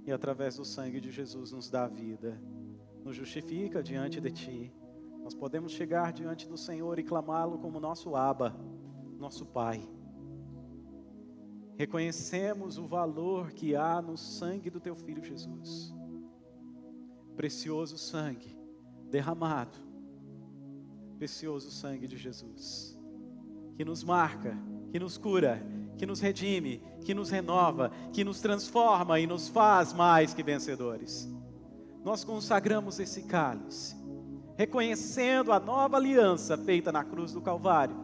e através do sangue de Jesus nos dá vida, nos justifica diante de Ti. Nós podemos chegar diante do Senhor e clamá-lo como nosso Abba, nosso Pai. Reconhecemos o valor que há no sangue do Teu Filho Jesus. Precioso sangue derramado, precioso sangue de Jesus, que nos marca, que nos cura, que nos redime, que nos renova, que nos transforma e nos faz mais que vencedores. Nós consagramos esse cálice, reconhecendo a nova aliança feita na cruz do Calvário.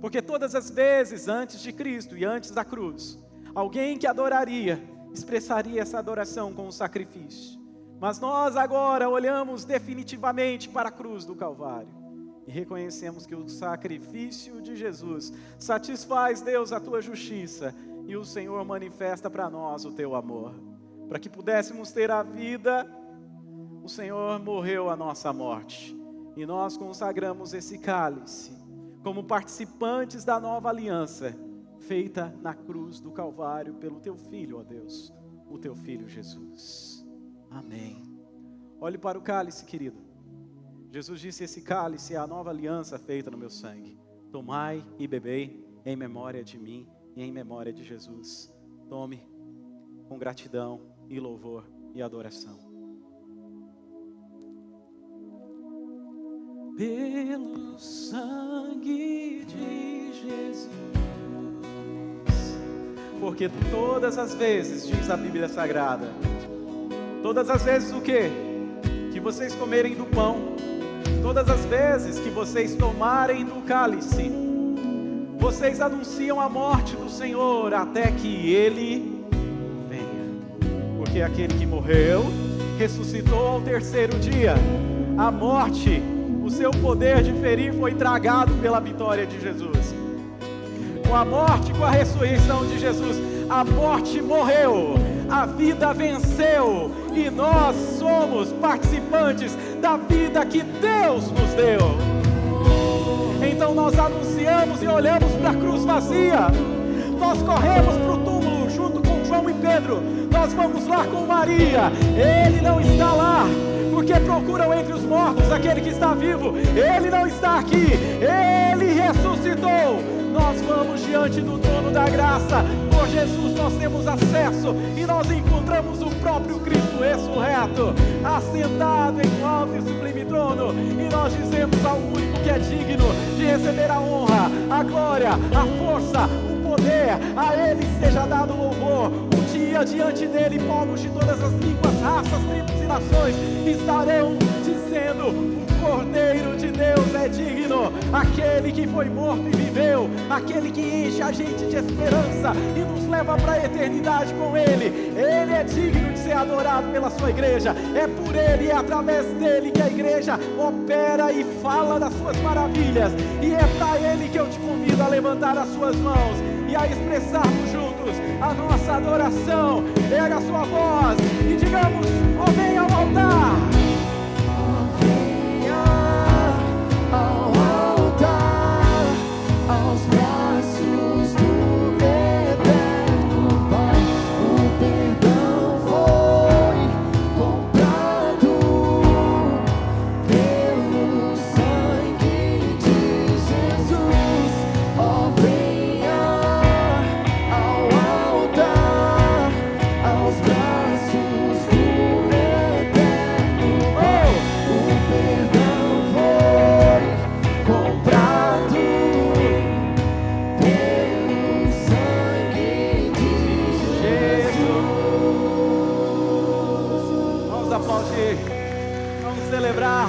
Porque todas as vezes antes de Cristo e antes da cruz, alguém que adoraria, expressaria essa adoração com um sacrifício. Mas nós agora olhamos definitivamente para a cruz do Calvário e reconhecemos que o sacrifício de Jesus satisfaz, Deus, a tua justiça, e o Senhor manifesta para nós o teu amor. Para que pudéssemos ter a vida, o Senhor morreu a nossa morte, e nós consagramos esse cálice como participantes da nova aliança feita na cruz do Calvário pelo teu Filho, ó Deus, o teu Filho Jesus. Amém. Olhe para o cálice, querido. Jesus disse: esse cálice é a nova aliança feita no meu sangue. Tomai e bebei em memória de mim e em memória de Jesus. Tome com gratidão e louvor e adoração. Pelo sangue de Jesus. Porque todas as vezes, diz a Bíblia Sagrada, todas as vezes o quê? Que vocês comerem do pão, todas as vezes que vocês tomarem do cálice, vocês anunciam a morte do Senhor até que Ele venha. Porque aquele que morreu, ressuscitou ao terceiro dia. A morte, o seu poder de ferir foi tragado pela vitória de Jesus. Com a morte, com a ressurreição de Jesus, a morte morreu, a vida venceu, e nós somos participantes da vida que Deus nos deu. Então nós anunciamos e olhamos para a cruz vazia, nós corremos para o túmulo junto com João e Pedro, nós vamos lá com Maria, Ele não está lá, porque procuram entre os mortos aquele que está vivo. Ele não está aqui, Ele ressuscitou. Nós vamos diante do trono da graça. Por Jesus nós temos acesso e nós encontramos o próprio Cristo ressurreto, assentado em um alto e sublime trono. E nós dizemos ao único que é digno de receber a honra, a glória, a força, o poder, a Ele seja dado louvor. Um dia diante dele, povos de todas as línguas, raças, tribos e nações estarão dizendo: o Cordeiro de Deus é digno, aquele que foi morto e viveu, aquele que enche a gente de esperança e nos leva para a eternidade com Ele. Ele é digno de ser adorado pela sua igreja. É por Ele, é através dele que a igreja opera e fala das suas maravilhas. E é para Ele que eu te convido a levantar as suas mãos e a expressarmos juntos a nossa adoração. Erga a sua voz e digamos: ó, venha ao altar. Ao altar, aos braços do eterno Pai, o perdão foi comprado pelo sangue de Jesus. Ó, venha ao altar, aos braços do eterno Pai, o perdão comprado pelo sangue de Jesus. Vamos aplaudir, vamos celebrar.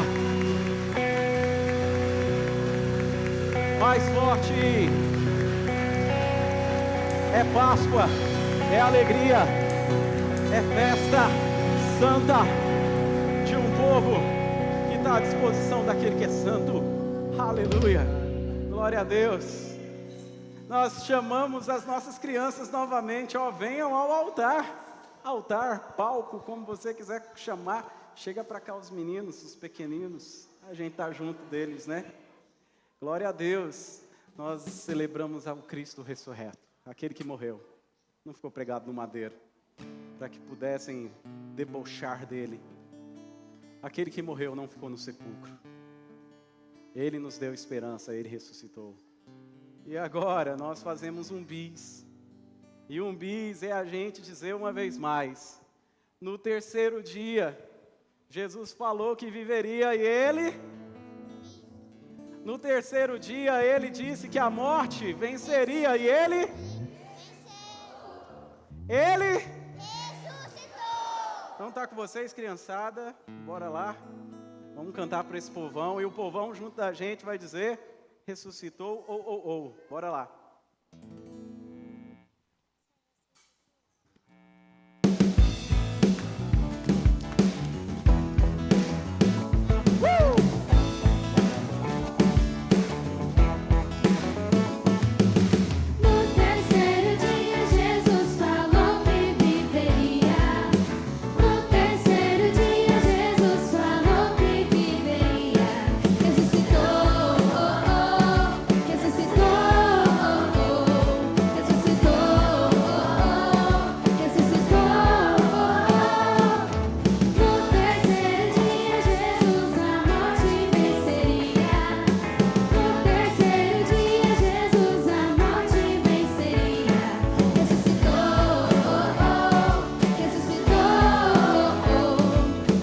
Mais forte. É Páscoa, é alegria, é festa santa de um povo que está à disposição daquele que é santo. Aleluia, glória a Deus. Nós chamamos as nossas crianças novamente, ó, venham ao altar. Altar, palco, como você quiser chamar. Chega para cá os meninos, os pequeninos, a gente está junto deles, né? Glória a Deus. Nós celebramos ao Cristo ressurreto, aquele que morreu, não ficou pregado no madeiro, para que pudessem debochar dele. Aquele que morreu não ficou no sepulcro. Ele nos deu esperança, Ele ressuscitou. E agora nós fazemos um bis. E um bis é a gente dizer uma vez mais: no terceiro dia, Jesus falou que viveria e Ele... No terceiro dia, Ele disse que a morte venceria e Ele... Ele... ressuscitou. Então tá com vocês, criançada? Bora lá. Vamos cantar para esse povão, e o povão junto da gente vai dizer, ressuscitou, ou. Bora lá. No terceiro dia Jesus falou que viveria. No terceiro dia Jesus falou que viveria. Ressuscitou, ressuscitou, ressuscitou, ressuscitou. No terceiro dia Jesus a morte venceria. No terceiro dia Jesus a morte venceria. Ressuscitou, ressuscitou,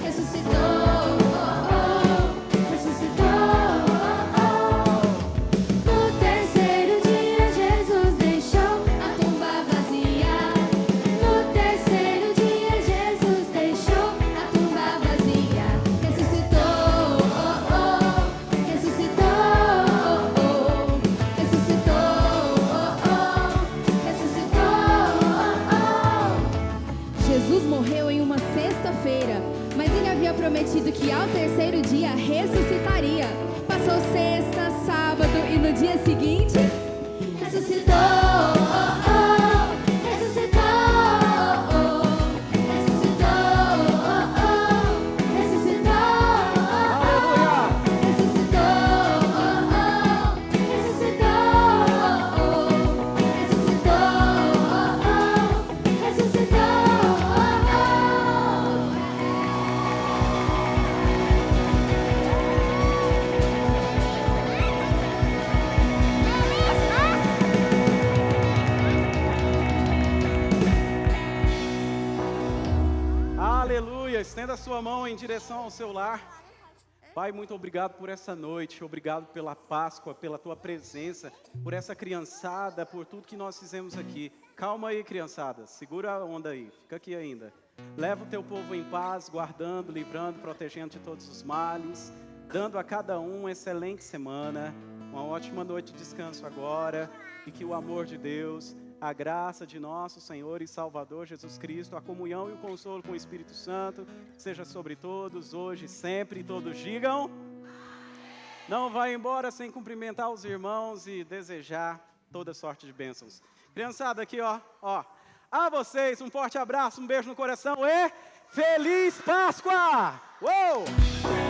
ressuscitou, ressuscitou. No terceiro dia Jesus deixou a tumba vazia. No terceiro dia Jesus deixou a tumba vazia. Ressuscitou, ressuscitou, ressuscitou. Jesus morreu em uma sexta-feira, mas ele havia prometido que ao terceiro dia ressuscitaria. Passou sexta, sábado e no dia seguinte ressuscitou, ressuscitou, ressuscitou, ressuscitou, Aleluia, estenda a sua mão em direção ao seu lar. Pai, muito obrigado por essa noite, obrigado pela Páscoa, pela tua presença, por essa criançada, por tudo que nós fizemos aqui. Calma aí, criançada, segura a onda aí, fica aqui ainda. Leva o teu povo em paz, guardando, livrando, protegendo de todos os males, dando a cada um uma excelente semana, uma ótima noite de descanso agora, e que o amor de Deus, a graça de nosso Senhor e Salvador Jesus Cristo, a comunhão e o consolo com o Espírito Santo, seja sobre todos, hoje e sempre, e todos digam. Não vai embora sem cumprimentar os irmãos e desejar toda sorte de bênçãos. Criançada, aqui ó, a vocês um forte abraço, um beijo no coração e Feliz Páscoa! Uou!